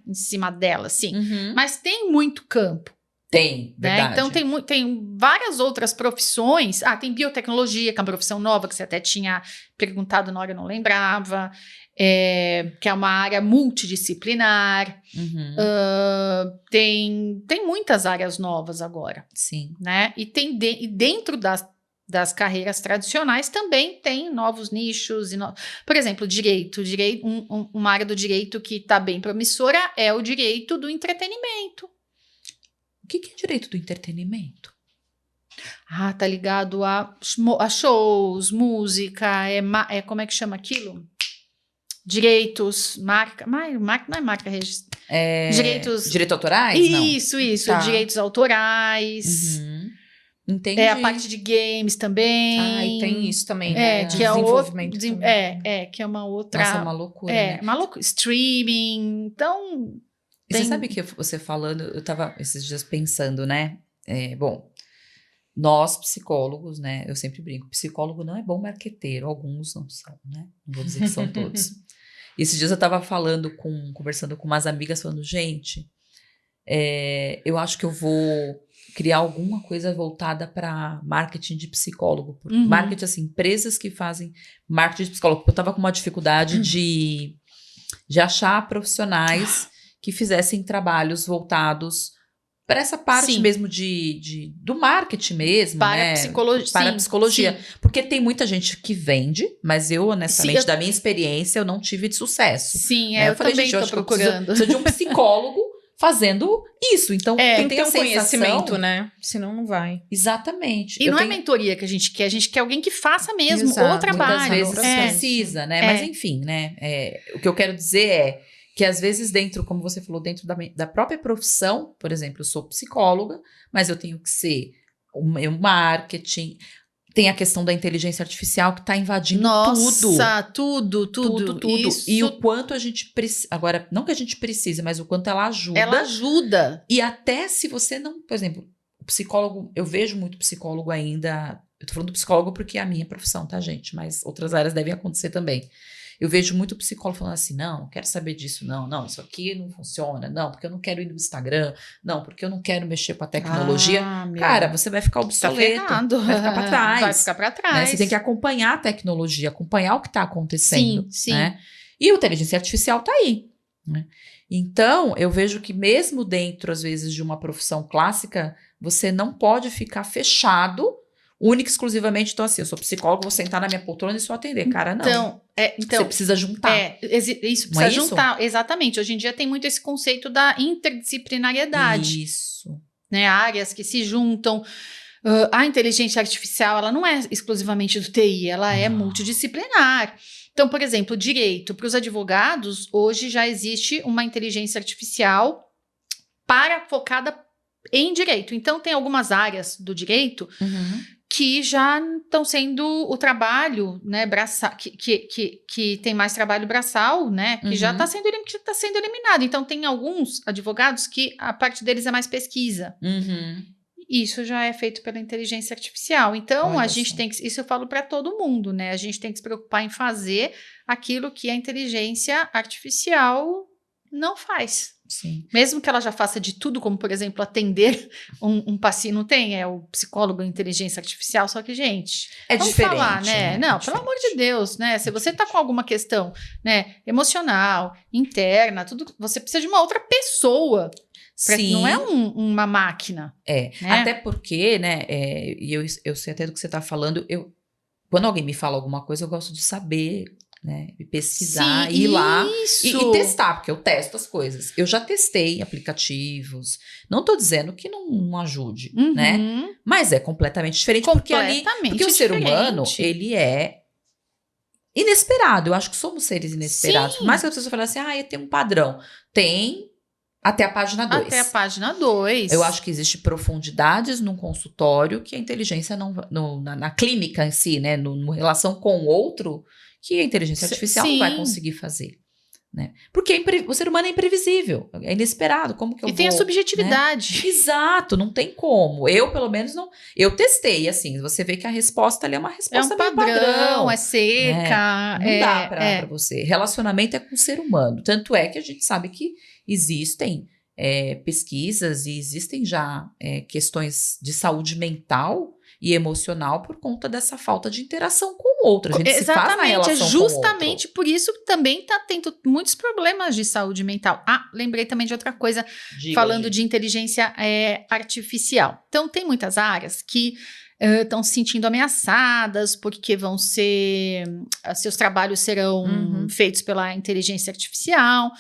em cima dela, sim. Mas tem muito campo. Tem, verdade. Né? Então, tem várias outras profissões. Tem biotecnologia, que é uma profissão nova, que você até tinha perguntado na hora, eu não lembrava. Que é uma área multidisciplinar. Tem muitas áreas novas agora. Sim. Né? E dentro das carreiras tradicionais também tem novos nichos. Por exemplo, direito. Uma área do direito que está bem promissora é o direito do entretenimento. O que é direito do entretenimento? Tá ligado a shows, música, como é que chama aquilo? Direitos, marca não é marca registrada. Direitos autorais? Isso, Tá. Direitos autorais. Entendi. A parte de games também. E tem isso também, né? Que é desenvolvimento. Que é uma outra. Nossa, uma loucura. Né? Uma loucura. Streaming. Então. E você sabe que você falando, eu tava esses dias pensando, né? Bom, nós psicólogos, né? Eu sempre brinco, psicólogo não é bom marqueteiro, alguns não são, né? Não vou dizer que são todos. E esses dias eu tava conversando com umas amigas, falando, gente, eu acho que eu vou criar alguma coisa voltada para marketing de psicólogo. Marketing, assim, empresas que fazem marketing de psicólogo. Porque eu tava com uma dificuldade de achar profissionais que fizessem trabalhos voltados para essa parte mesmo do marketing mesmo, para né? Psicologia. Para psicologia. Sim. Porque tem muita gente que vende, mas eu, honestamente, da minha experiência, eu não tive de sucesso. Sim, eu falei, também estou procurando. Preciso de um psicólogo fazendo isso. Então, tem que ter um conhecimento, né? Senão não vai. Exatamente. E não é mentoria que a gente quer alguém que faça mesmo o trabalho. Muitas vezes precisa, né? Mas enfim, né? O que eu quero dizer é que às vezes dentro, como você falou, dentro da própria profissão, por exemplo, eu sou psicóloga, mas eu tenho que ser um marketing. Tem a questão da inteligência artificial que está invadindo tudo. Tudo. Isso. E o quanto a gente precisa. Agora, não que a gente precise, mas o quanto ela ajuda. Ela ajuda. E até se você não. Por exemplo, o psicólogo, eu vejo muito psicólogo ainda. Eu tô falando do psicólogo porque é a minha profissão, tá, gente? Mas outras áreas devem acontecer também. Eu vejo muito psicólogo falando assim, não quero saber disso, não, isso aqui não funciona, não, porque eu não quero ir no Instagram, não, porque eu não quero mexer com a tecnologia. Cara, você vai ficar obsoleto, vai ficar pra trás. Vai ficar pra trás. Né? Você tem que acompanhar a tecnologia, acompanhar o que tá acontecendo. Sim. Né? E a inteligência artificial tá aí. Né? Então, eu vejo que mesmo dentro, às vezes, de uma profissão clássica, você não pode ficar fechado única e exclusivamente, então assim, eu sou psicólogo, vou sentar na minha poltrona e só atender. Cara, não. Então, você precisa juntar. Isso, precisa juntar. Exatamente. Hoje em dia tem muito esse conceito da interdisciplinariedade. Isso. Né? Áreas que se juntam. A inteligência artificial, ela não é exclusivamente do TI, ela é multidisciplinar. Então, por exemplo, direito. Para os advogados, hoje já existe uma inteligência artificial focada em direito. Então, tem algumas áreas do direito que já estão sendo o trabalho, né, braçal, que tem mais trabalho braçal, né, que já está sendo eliminado. Então, tem alguns advogados que a parte deles é mais pesquisa. Isso já é feito pela inteligência artificial. Então, a gente tem que... Isso eu falo para todo mundo, né? A gente tem que se preocupar em fazer aquilo que a inteligência artificial não faz. Sim. Mesmo que ela já faça de tudo, como, por exemplo, atender um paciente. Não tem, o psicólogo inteligência artificial, só que, gente, vamos diferente, falar, né? Não, pelo amor de Deus, né? Se você tá com alguma questão, né, emocional, interna, tudo, você precisa de uma outra pessoa. Sim. Não é uma máquina. Né? Até porque, né, e eu sei até do que você tá falando, quando alguém me fala alguma coisa, eu gosto de saber... Né, pesquisar, ir lá e testar, porque eu testo as coisas. Eu já testei aplicativos, não tô dizendo que não ajude, né? Mas é completamente diferente, porque o ser humano, inesperado. Eu acho que somos seres inesperados. Sim. Por mais que as pessoas falem assim, eu tenho um padrão. Tem até a página 2. Até a página 2. Eu acho que existe profundidades num consultório que a inteligência não... na clínica em si, né? No relação com o outro, que a inteligência artificial não vai conseguir fazer. Né? Porque o ser humano é imprevisível, é inesperado. Como que eu vou... tem a subjetividade. Né? Exato, não tem como. Eu, pelo menos, não... Eu testei, assim, você vê que a resposta ali é uma resposta padrão. É seca. Não dá pra você. Relacionamento é com o ser humano. Tanto é que a gente sabe que existem pesquisas e existem já questões de saúde mental e emocional por conta dessa falta de interação com o outro. A gente se faz na relação é justamente por isso que também está tendo muitos problemas de saúde mental. Lembrei também de outra coisa, falando de inteligência artificial. Então, tem muitas áreas que estão se sentindo ameaçadas porque vão ser... seus trabalhos serão feitos pela inteligência artificial.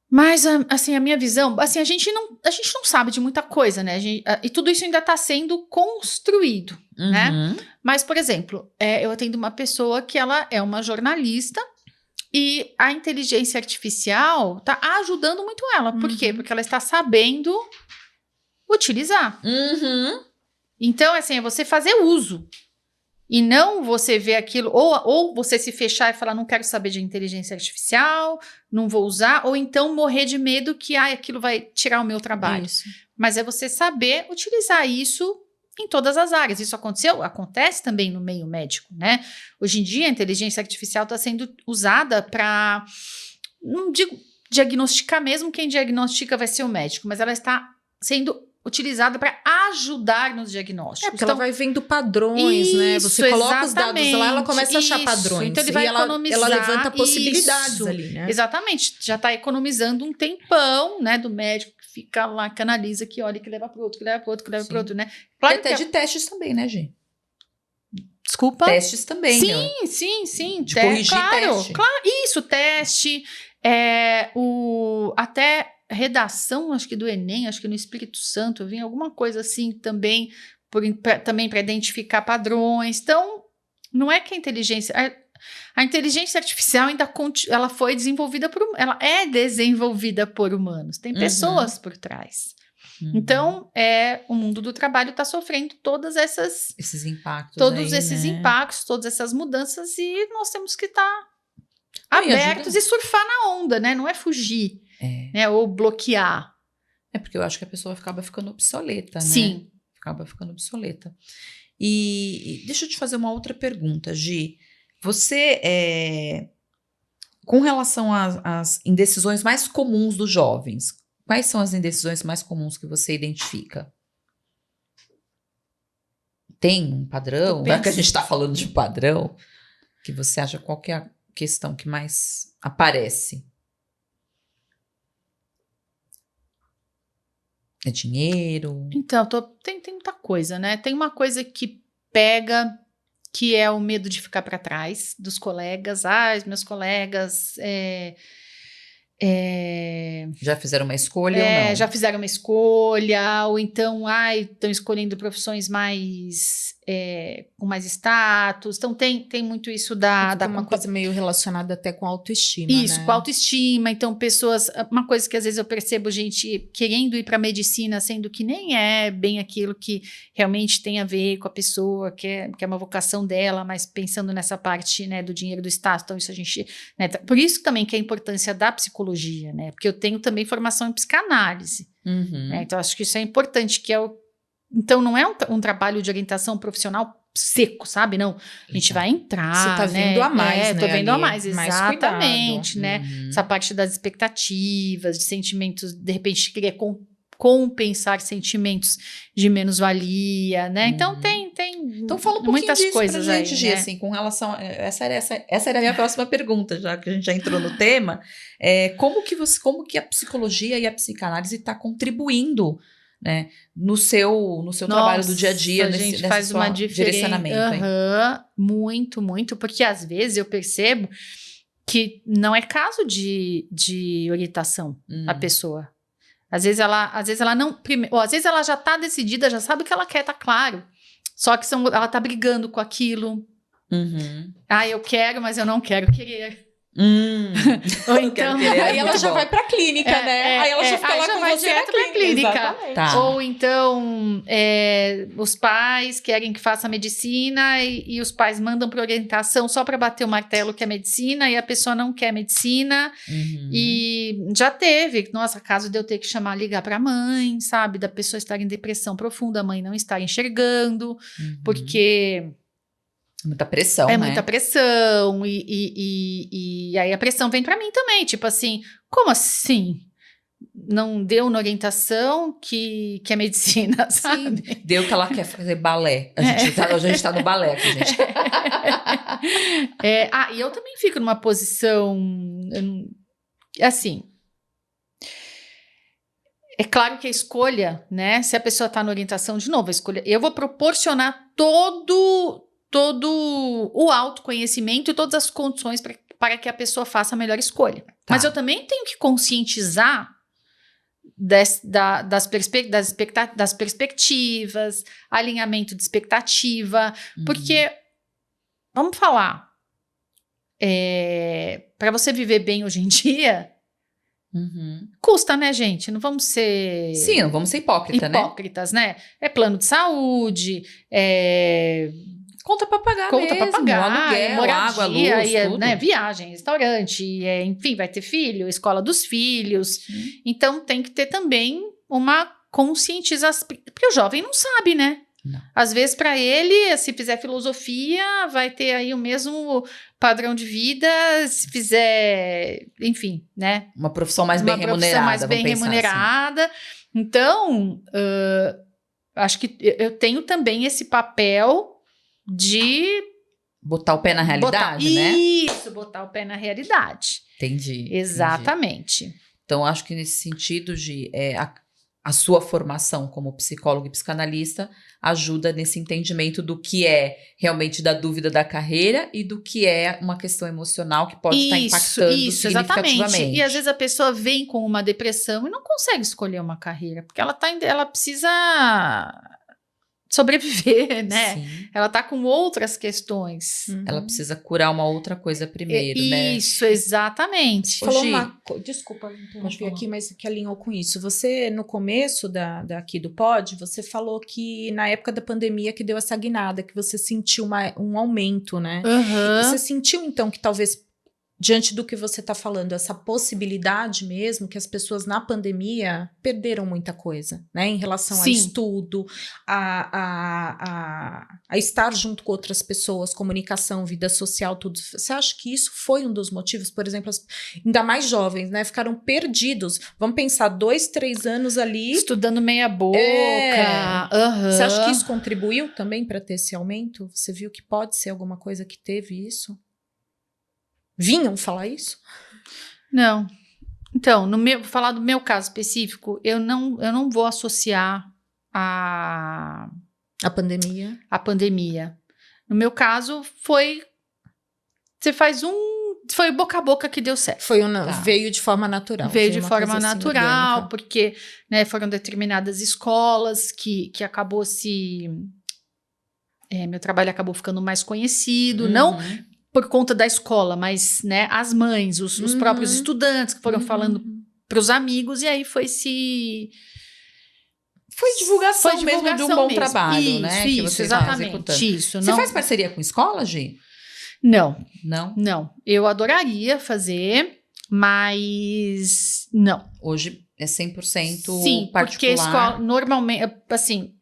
Mas, assim, a minha visão... Assim, a gente não sabe de muita coisa, né? E tudo isso ainda está sendo construído, né? Mas, por exemplo, eu atendo uma pessoa que ela é uma jornalista e a inteligência artificial está ajudando muito ela. Por quê? Porque ela está sabendo utilizar. Então, assim, é você fazer uso. E não você ver aquilo, ou você se fechar e falar, não quero saber de inteligência artificial, não vou usar, ou então morrer de medo que aquilo vai tirar o meu trabalho. Isso. Mas é você saber utilizar isso em todas as áreas. Isso acontece também no meio médico, né? Hoje em dia, a inteligência artificial está sendo usada para, não digo diagnosticar mesmo, quem diagnostica vai ser o médico, mas ela está sendo utilizada para ajudar nos diagnósticos. Porque ela vai vendo padrões, né? Você coloca os dados lá, ela começa a achar padrões. Então ele vai economizar. Ela levanta possibilidades ali, né? Exatamente. Já está economizando um tempão, né? Do médico que fica lá, que analisa, que olha, que leva para o outro, que leva para o outro, que leva para o outro, né? Claro e até de testes também, né, gente? Desculpa? Testes também. Sim. De corrigir teste. Claro, isso, teste. Até redação, acho que do Enem, acho que no Espírito Santo, eu vi alguma coisa assim também, também para identificar padrões. Então, não é que a inteligência artificial ainda ela foi desenvolvida ela é desenvolvida por humanos, tem pessoas por trás. Então, o mundo do trabalho está sofrendo esses impactos, todas essas mudanças, e nós temos que estar abertos e surfar na onda, né? Não é fugir. Né, ou bloquear. Porque eu acho que a pessoa acaba ficando obsoleta, né? Sim. Acaba ficando obsoleta. E deixa eu te fazer uma outra pergunta, Gi. Você, com relação às indecisões mais comuns dos jovens, quais são as indecisões mais comuns que você identifica? Tem um padrão? Já que a gente está falando de padrão, que você acha qual que é a questão que mais aparece? É dinheiro? Então, tem muita coisa, né? Tem uma coisa que pega, que é o medo de ficar para trás dos colegas. Os meus colegas... já fizeram uma escolha ou não? Já fizeram uma escolha, ou então, estão escolhendo profissões mais... com mais status. Então, tem muito isso uma coisa meio relacionada até com autoestima, isso, né? com autoestima. Então, pessoas... Uma coisa que às vezes eu percebo gente querendo ir para medicina, sendo que nem é bem aquilo que realmente tem a ver com a pessoa, que é uma vocação dela, mas pensando nessa parte, né, do dinheiro, do status. Então, isso a gente... Né, por isso também que a importância da psicologia, né? Porque eu tenho também formação em psicanálise. Né? Então, acho que isso é importante, Então, não é um trabalho de orientação profissional seco, sabe? Não, a gente vai entrar, você tá vendo a mais, né? Tô vendo a mais, mais exatamente, cuidado. né? Essa parte das expectativas, de sentimentos, de repente, querer compensar sentimentos de menos-valia, né? Então, tem então, fala um pouquinho muitas disso coisas pra gente, aí, Gi, né? assim, com relação a, essa era a minha próxima pergunta, já que a gente já entrou no tema. Como que a psicologia e a psicanálise está contribuindo, né, no seu trabalho do dia a dia, a gente faz uma direcionamento? Muito, muito, porque às vezes eu percebo que não é caso de orientação a pessoa. Às vezes ela não, ou às vezes ela já está decidida, já sabe o que ela quer, tá claro. Só que ela tá brigando com aquilo, Eu quero, mas eu não quero querer. Ou então, aí ela já vai pra clínica, né? Aí ela já fica lá com você na clínica. Tá. Ou então, os pais querem que faça medicina e os pais mandam para orientação só para bater o martelo que é medicina e a pessoa não quer medicina. E já teve, nossa, caso de eu ter que ligar para a mãe, sabe? Da pessoa estar em depressão profunda, a mãe não estar enxergando, porque... Muita pressão, né? Muita pressão, e aí a pressão vem pra mim também, tipo assim, como assim? Não deu na orientação que é medicina, sabe? Sim, deu que ela quer fazer balé. A gente tá no balé aqui, gente. E eu também fico numa posição, assim... É claro que a escolha, né? Se a pessoa tá na orientação, de novo, a escolha... Eu vou proporcionar todo o autoconhecimento e todas as condições para que a pessoa faça a melhor escolha. Tá. Mas eu também tenho que conscientizar das perspectivas, alinhamento de expectativa, porque, vamos falar, para você viver bem hoje em dia, custa, né, gente? Não vamos ser... Sim, não vamos ser hipócritas, né? É plano de saúde, conta pra pagar aluguel, moradia, água, luz, tudo. Né, viagem, restaurante, enfim, vai ter filho, escola dos filhos. Então, tem que ter também uma conscientização, porque o jovem não sabe, né? Não. Às vezes, para ele, se fizer filosofia, vai ter aí o mesmo padrão de vida, se fizer, enfim, né? Uma profissão mais bem remunerada. Assim. Então, acho que eu tenho também esse papel de... Botar o pé na realidade, né? Isso, botar o pé na realidade. Entendi. Exatamente. Então, acho que nesse sentido, Gi, a sua formação como psicólogo e psicanalista ajuda nesse entendimento do que é realmente da dúvida da carreira e do que é uma questão emocional que pode estar impactando significativamente. Exatamente. E às vezes a pessoa vem com uma depressão e não consegue escolher uma carreira, porque ela precisa sobreviver, né? Sim. Ela tá com outras questões. Ela precisa curar uma outra coisa primeiro, né? Isso, exatamente. Falou desculpa interromper aqui, mas que alinhou com isso. Você, no começo aqui do pod, você falou que na época da pandemia que deu essa guinada, que você sentiu um aumento, né? E você sentiu, então, que talvez... Diante do que você está falando, essa possibilidade mesmo que as pessoas na pandemia perderam muita coisa, né? Em relação a estudo, a estar junto com outras pessoas, comunicação, vida social, tudo. Você acha que isso foi um dos motivos? Por exemplo, ainda mais jovens, né? Ficaram perdidos. Vamos pensar 2, 3 anos ali. Estudando meia boca. Você acha que isso contribuiu também para ter esse aumento? Você viu que pode ser alguma coisa que teve isso? Vinham falar isso? Não. Então, vou falar do meu caso específico, eu não vou associar a pandemia. A pandemia. No meu caso, foi boca a boca que deu certo. Veio de forma natural. Veio de forma natural, assim, porque, né, foram determinadas escolas que acabou meu trabalho acabou ficando mais conhecido, não por conta da escola, mas, né, as mães, os próprios estudantes que foram falando para os amigos, e aí foi divulgação mesmo de um bom trabalho, isso, né? Isso, que vocês exatamente. Isso, você faz parceria com escola, Gi? Não. Não? Eu adoraria fazer, mas não. Hoje é 100% Sim, particular. Porque a escola, normalmente, assim...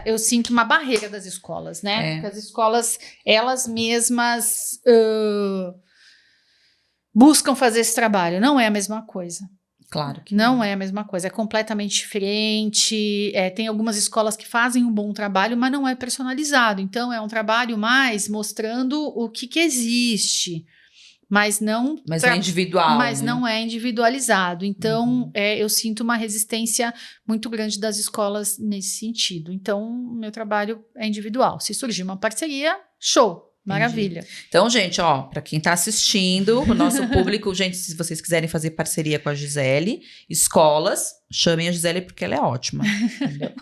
eu sinto uma barreira das escolas, né? Porque as escolas, elas mesmas buscam fazer esse trabalho. Não é a mesma coisa. Claro que não é a mesma coisa. É completamente diferente. Tem algumas escolas que fazem um bom trabalho, mas não é personalizado. Então, é um trabalho mais mostrando o que existe. Mas não é individual. Mas né? não é individualizado. Então, eu sinto uma resistência muito grande das escolas nesse sentido. Então, meu trabalho é individual. Se surgir uma parceria, show! Maravilha. Entendi. Então, gente, ó, para quem tá assistindo, o nosso público, gente, se vocês quiserem fazer parceria com a Gisele, escolas, chamem a Gisele porque ela é ótima. Entendeu?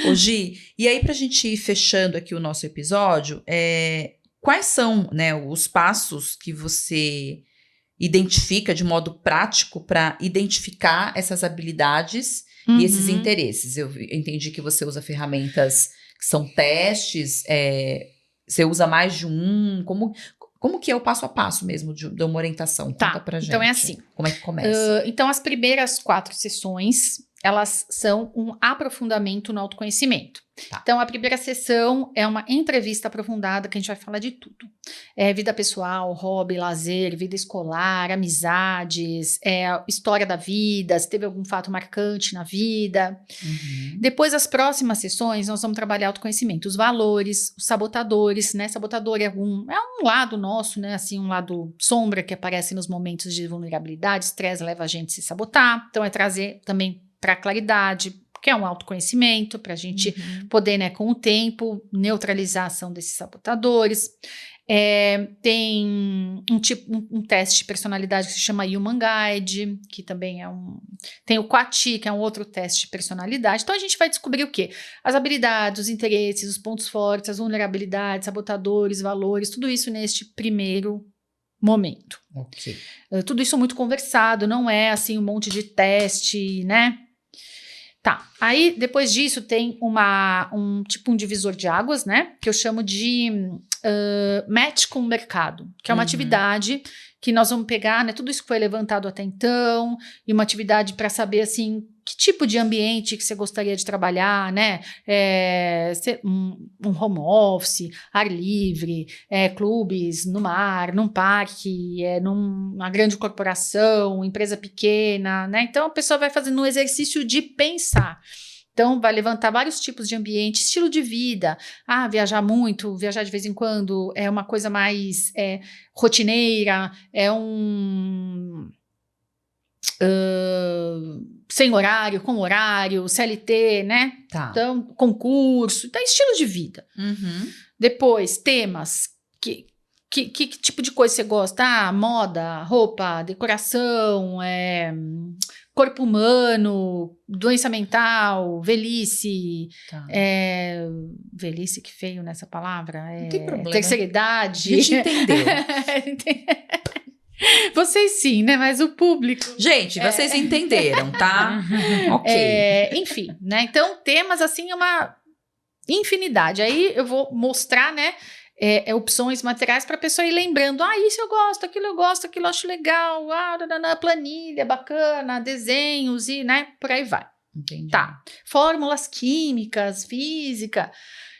Ô, Gi, e aí pra gente ir fechando aqui o nosso episódio, quais são, né, os passos que você identifica de modo prático para identificar essas habilidades e esses interesses? Eu entendi que você usa ferramentas que são testes, você usa mais de um, como que é o passo a passo mesmo de uma orientação? Conta pra gente. Então é assim. Como é que começa? Então as primeiras 4 sessões, elas são um aprofundamento no autoconhecimento. Tá. Então, a primeira sessão é uma entrevista aprofundada, que a gente vai falar de tudo. Vida pessoal, hobby, lazer, vida escolar, amizades, história da vida, se teve algum fato marcante na vida. Depois, as próximas sessões, nós vamos trabalhar autoconhecimento, os valores, os sabotadores, né? Sabotador é um lado nosso, né? Assim, um lado sombra que aparece nos momentos de vulnerabilidade, estresse leva a gente a se sabotar. Então, é trazer também para claridade, que é um autoconhecimento, para a gente poder, né, com o tempo, neutralizar a ação desses sabotadores. Tem um teste de personalidade que se chama Human Guide, que também tem o QATI, que é um outro teste de personalidade. Então, a gente vai descobrir o quê? As habilidades, os interesses, os pontos fortes, as vulnerabilidades, sabotadores, valores, tudo isso neste primeiro momento. Ok. Tudo isso muito conversado, não é assim um monte de teste, né? Tá, aí depois disso tem um divisor de águas, né, que eu chamo de match com o mercado, que é uma atividade que nós vamos pegar, né, tudo isso que foi levantado até então, e uma atividade para saber, assim, que tipo de ambiente que você gostaria de trabalhar, né, um home office, ar livre, clubes no mar, num parque, numa grande corporação, empresa pequena, né, então a pessoa vai fazendo um exercício de pensar. Então, vai levantar vários tipos de ambiente, estilo de vida. Viajar muito, viajar de vez em quando, é uma coisa mais rotineira, sem horário, com horário, CLT, né? Tá. Então, concurso, então, estilo de vida. Depois, temas, que tipo de coisa você gosta? Moda, roupa, decoração, corpo humano, doença mental, velhice. Tá. Velhice, que feio nessa palavra. Não tem problema. Terceira idade. A gente entendeu. Vocês sim, né? Mas o público... Gente, vocês entenderam, tá? Ok. Enfim, né? Então, temas, assim, é uma infinidade. Aí eu vou mostrar, né? Opções materiais para a pessoa ir lembrando, isso eu gosto, aquilo eu acho legal, planilha, bacana, desenhos e, né, por aí vai. Entendi. Tá, fórmulas químicas, física,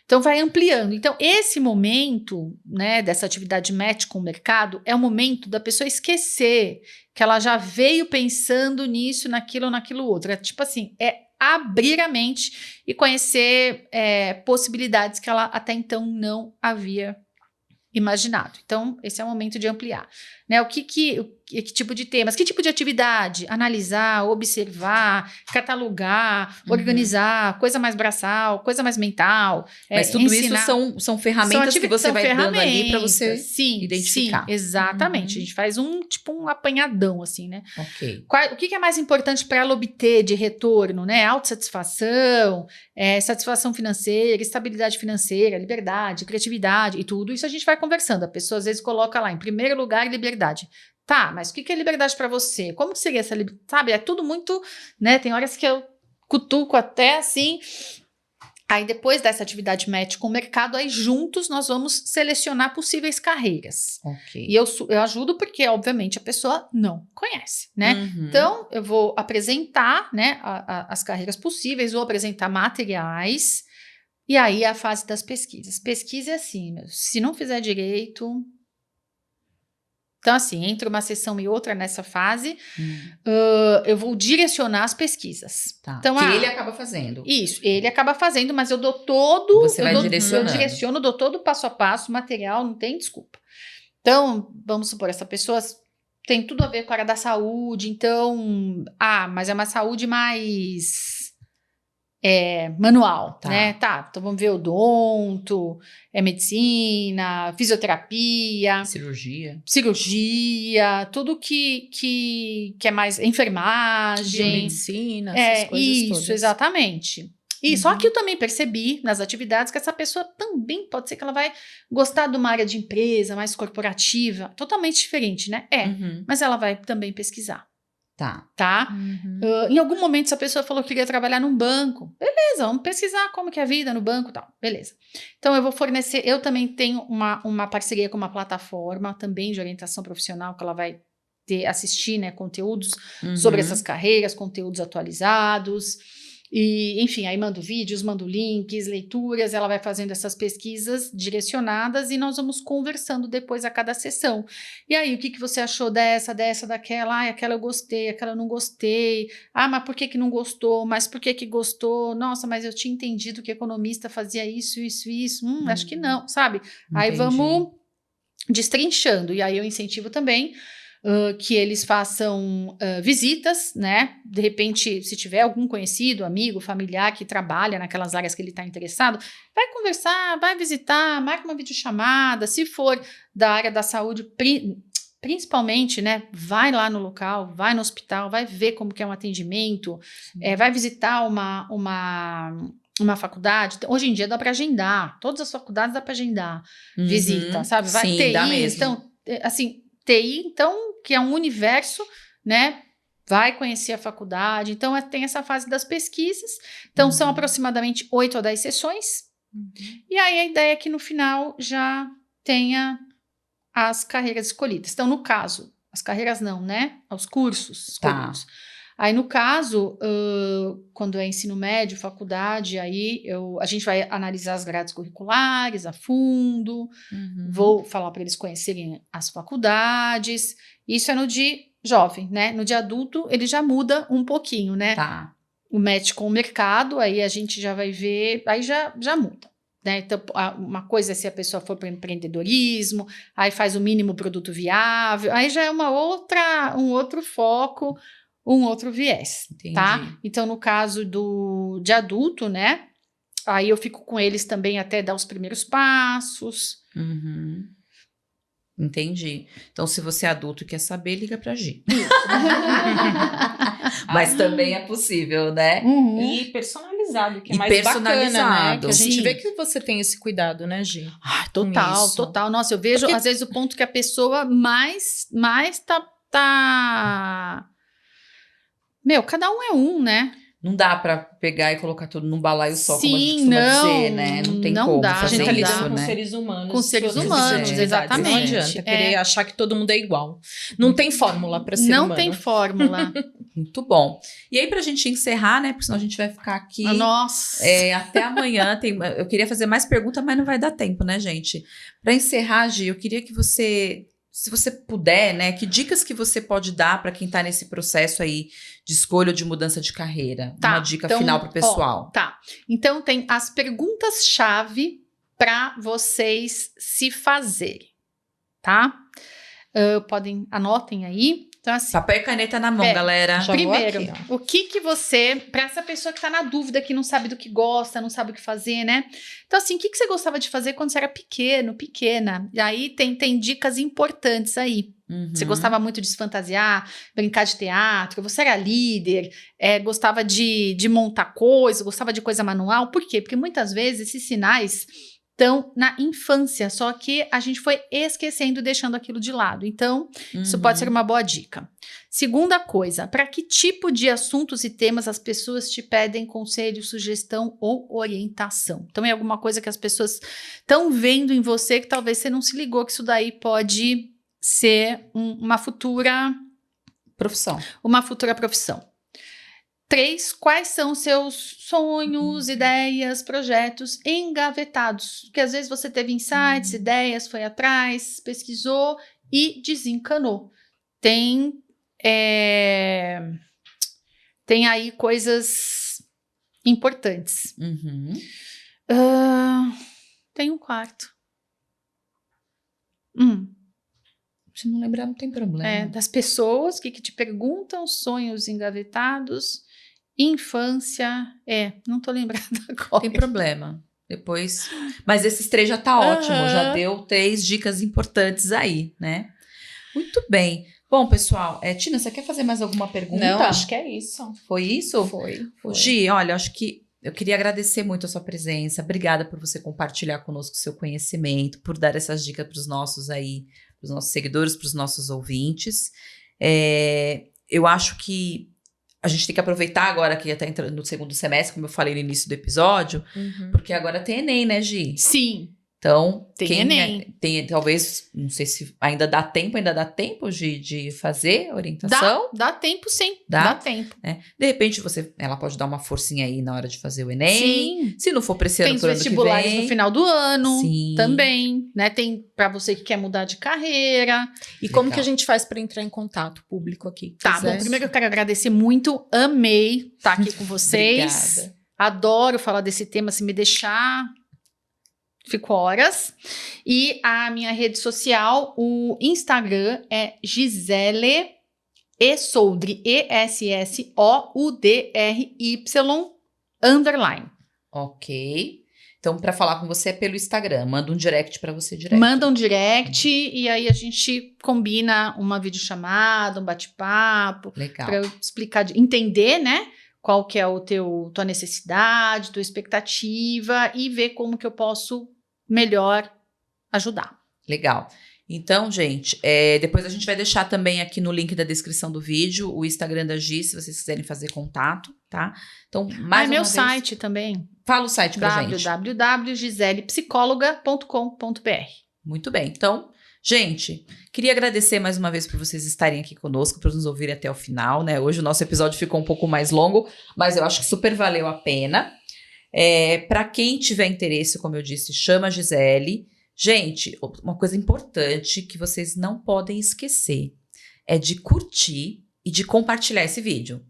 então vai ampliando. Então, esse momento, né, dessa atividade match com o mercado, é o momento da pessoa esquecer que ela já veio pensando nisso, naquilo outro. É tipo assim, abrir a mente e conhecer possibilidades que ela até então não havia imaginado. Então, esse é o momento de ampliar. Né? Que tipo de temas, que tipo de atividade? Analisar, observar, catalogar, organizar, coisa mais braçal, coisa mais mental. Mas tudo ensinar. Isso são ferramentas que você vai dando ali para você identificar. Sim, exatamente. A gente faz um apanhadão, assim, né? Ok. O que é mais importante para ela obter de retorno, né? Autossatisfação, satisfação financeira, estabilidade financeira, liberdade, criatividade e tudo isso a gente vai conversando. A pessoa às vezes coloca lá em primeiro lugar liberdade. Tá, mas o que é liberdade para você? Como que seria essa liberdade? Sabe, é tudo muito, né? Tem horas que eu cutuco até assim. Aí depois dessa atividade match com o mercado, aí juntos nós vamos selecionar possíveis carreiras. Ok. E eu ajudo porque, obviamente, a pessoa não conhece, né? Então, eu vou apresentar, né, as carreiras possíveis, vou apresentar materiais, e aí a fase das pesquisas. Pesquisa é assim, se não fizer direito... Então, assim, entre uma sessão e outra nessa fase, eu vou direcionar as pesquisas. Tá. Então, que ele acaba fazendo. Isso, ele acaba fazendo, mas eu dou todo... Você vai direcionando. Eu direciono, dou todo o passo a passo, material, não tem desculpa. Então, vamos supor, essa pessoa tem tudo a ver com a área da saúde, então... mas é uma saúde mais... manual, tá. Né? Tá, então vamos ver odonto, medicina, fisioterapia, cirurgia, tudo que é mais enfermagem, medicina, essas coisas isso, todas. Exatamente. E só que eu também percebi nas atividades que essa pessoa também pode ser que ela vai gostar de uma área de empresa mais corporativa, totalmente diferente, né? Mas ela vai também pesquisar. Tá? Em algum momento essa pessoa falou que queria trabalhar num banco. Beleza, vamos pesquisar como que é a vida no banco e tal. Beleza. Então eu vou fornecer, eu também tenho uma parceria com uma plataforma também de orientação profissional que ela vai assistir, né, conteúdos sobre essas carreiras, conteúdos atualizados. E, enfim, aí mando vídeos, mando links, leituras, ela vai fazendo essas pesquisas direcionadas e nós vamos conversando depois a cada sessão. E aí, o que você achou dessa, daquela? Ah, aquela eu gostei, aquela eu não gostei. Ah, mas por que não gostou? Mas por que gostou? Nossa, mas eu tinha entendido que economista fazia isso. Acho que não, sabe? Entendi. Aí vamos destrinchando. E aí eu incentivo também que eles façam visitas, né? De repente, se tiver algum conhecido, amigo, familiar que trabalha naquelas áreas que ele está interessado, vai conversar, vai visitar, marca uma videochamada. Se for da área da saúde, principalmente, né? Vai lá no local, vai no hospital, vai ver como que é um atendimento, vai visitar uma faculdade. Hoje em dia dá para agendar, todas as faculdades dá para agendar visita, sabe? Vai Sim, TI, dá mesmo. então, assim, TI, então, que é um universo, né? Vai conhecer a faculdade. Então, tem essa fase das pesquisas. Então, são aproximadamente 8 a 10 sessões. E aí, a ideia é que no final já tenha as carreiras escolhidas. Então, no caso, as carreiras não, né? Os cursos escolhidos. Aí, no caso, quando é ensino médio, faculdade, aí a gente vai analisar as grades curriculares a fundo, vou falar para eles conhecerem as faculdades. Isso é no de jovem, né? No de adulto, ele já muda um pouquinho, né? O match com o mercado, aí a gente já vai ver, aí já muda. Né? Então, uma coisa é se a pessoa for para empreendedorismo, aí faz o mínimo produto viável, aí já é um outro foco, um outro viés, tá? Então, no caso de adulto, né? Aí eu fico com eles também até dar os primeiros passos. Entendi. Então, se você é adulto e quer saber, liga pra Gi. Mas também é possível, né? E personalizado, que é mais bacana, né? Que a gente vê que você tem esse cuidado, né, Gi? Total. Nossa, eu vejo, às vezes, o ponto que a pessoa mais tá... Meu, cada um é um, né? Não dá pra pegar e colocar tudo num balaio só, como a gente costuma dizer, né? Não tem como dá. fazer a gente isso, lidando né? com seres humanos. Com seres humanos, exatamente. Não adianta querer achar que todo mundo é igual. Não tem fórmula pra ser humano. Não tem fórmula. Muito bom. E aí, pra gente encerrar, né? Porque senão a gente vai ficar aqui até amanhã. Eu queria fazer mais perguntas, mas não vai dar tempo, né, gente? Pra encerrar, Gi, eu queria que você... Se você puder, né, que dicas que você pode dar para quem está nesse processo aí de escolha ou de mudança de carreira? Uma dica final para o pessoal. Então, tem as perguntas-chave para vocês se fazerem, tá? Anotem aí. Então, assim, papel e caneta na mão, galera. Primeiro, o que você... Para essa pessoa que tá na dúvida, que não sabe do que gosta, não sabe o que fazer, né? Então, assim, o que você gostava de fazer quando você era pequena? E aí tem dicas importantes aí. Você gostava muito de se fantasiar, brincar de teatro, você era líder, gostava de montar coisa, gostava de coisa manual. Por quê? Porque muitas vezes esses sinais... estão na infância, só que a gente foi esquecendo, deixando aquilo de lado. Então, isso pode ser uma boa dica. Segunda coisa, para que tipo de assuntos e temas as pessoas te pedem conselho, sugestão ou orientação? Então, é alguma coisa que as pessoas estão vendo em você que talvez você não se ligou que isso daí pode ser uma futura profissão. 3, quais são seus sonhos, ideias, projetos engavetados? Porque às vezes você teve insights, ideias, foi atrás, pesquisou e desencanou. Tem aí coisas importantes. Tem um quarto. Se não lembrar, não tem problema. Das pessoas que te perguntam, sonhos engavetados... Infância, não tô lembrada agora. Tem problema. Depois. Mas esses 3 já tá ótimo. Já deu 3 dicas importantes aí, né? Muito bem. Bom, pessoal, Tina, você quer fazer mais alguma pergunta? Não, acho que é isso. Foi isso? Foi. Gi, olha, acho que eu queria agradecer muito a sua presença. Obrigada por você compartilhar conosco o seu conhecimento, por dar essas dicas para os nossos seguidores, para os nossos ouvintes. Eu acho que a gente tem que aproveitar agora que já está entrando no segundo semestre, como eu falei no início do episódio, porque agora tem Enem, né, Gi? Sim. Então, tem Enem. Talvez, não sei se ainda dá tempo de fazer a orientação? Dá tempo, sim. Dá tempo. De repente, ela pode dar uma forcinha aí na hora de fazer o Enem. Sim. Se não for pra esse ano, pro ano que vem. Tem vestibulares no final do ano. Sim. Também, né? Tem pra você que quer mudar de carreira. E como que a gente faz pra entrar em contato público aqui? Tá, bom, primeiro eu quero agradecer muito. Amei estar aqui com vocês. Obrigada. Adoro falar desse tema, se me deixar... Fico horas. E a minha rede social, o Instagram é Gisele Essoudry, ESSOUDRY _. Ok. Então, para falar com você é pelo Instagram. Manda um direct para você direto. Manda um direct e aí a gente combina uma videochamada, um bate-papo. Legal. Para eu explicar, entender, né? Qual que é tua necessidade, tua expectativa e ver como que eu posso melhor ajudar. Legal. Então, gente, depois a gente vai deixar também aqui no link da descrição do vídeo o Instagram da Gi, se vocês quiserem fazer contato, tá? Então, mais uma meu vez... site também. Fala o site pra gente. www.giselepsicologa.com.br. Muito bem. Então, gente, queria agradecer mais uma vez por vocês estarem aqui conosco, por nos ouvirem até o final, né? Hoje o nosso episódio ficou um pouco mais longo, mas eu acho que super valeu a pena. Para quem tiver interesse, como eu disse, chama a Gisele. Gente, uma coisa importante que vocês não podem esquecer é de curtir e de compartilhar esse vídeo.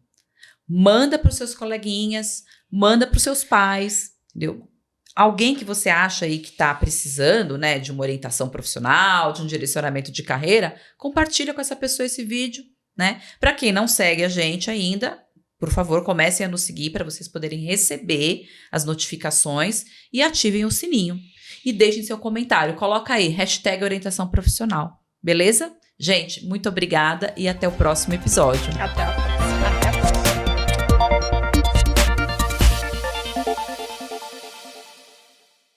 Manda para os seus coleguinhas, manda para os seus pais, entendeu? Alguém que você acha aí que está precisando, né, de uma orientação profissional, de um direcionamento de carreira, compartilha com essa pessoa esse vídeo, né? Para quem não segue a gente ainda, por favor, comecem a nos seguir para vocês poderem receber as notificações e ativem o sininho. E deixem seu comentário. Coloca aí, #orientação profissional. Beleza? Gente, muito obrigada e até o próximo episódio. Até.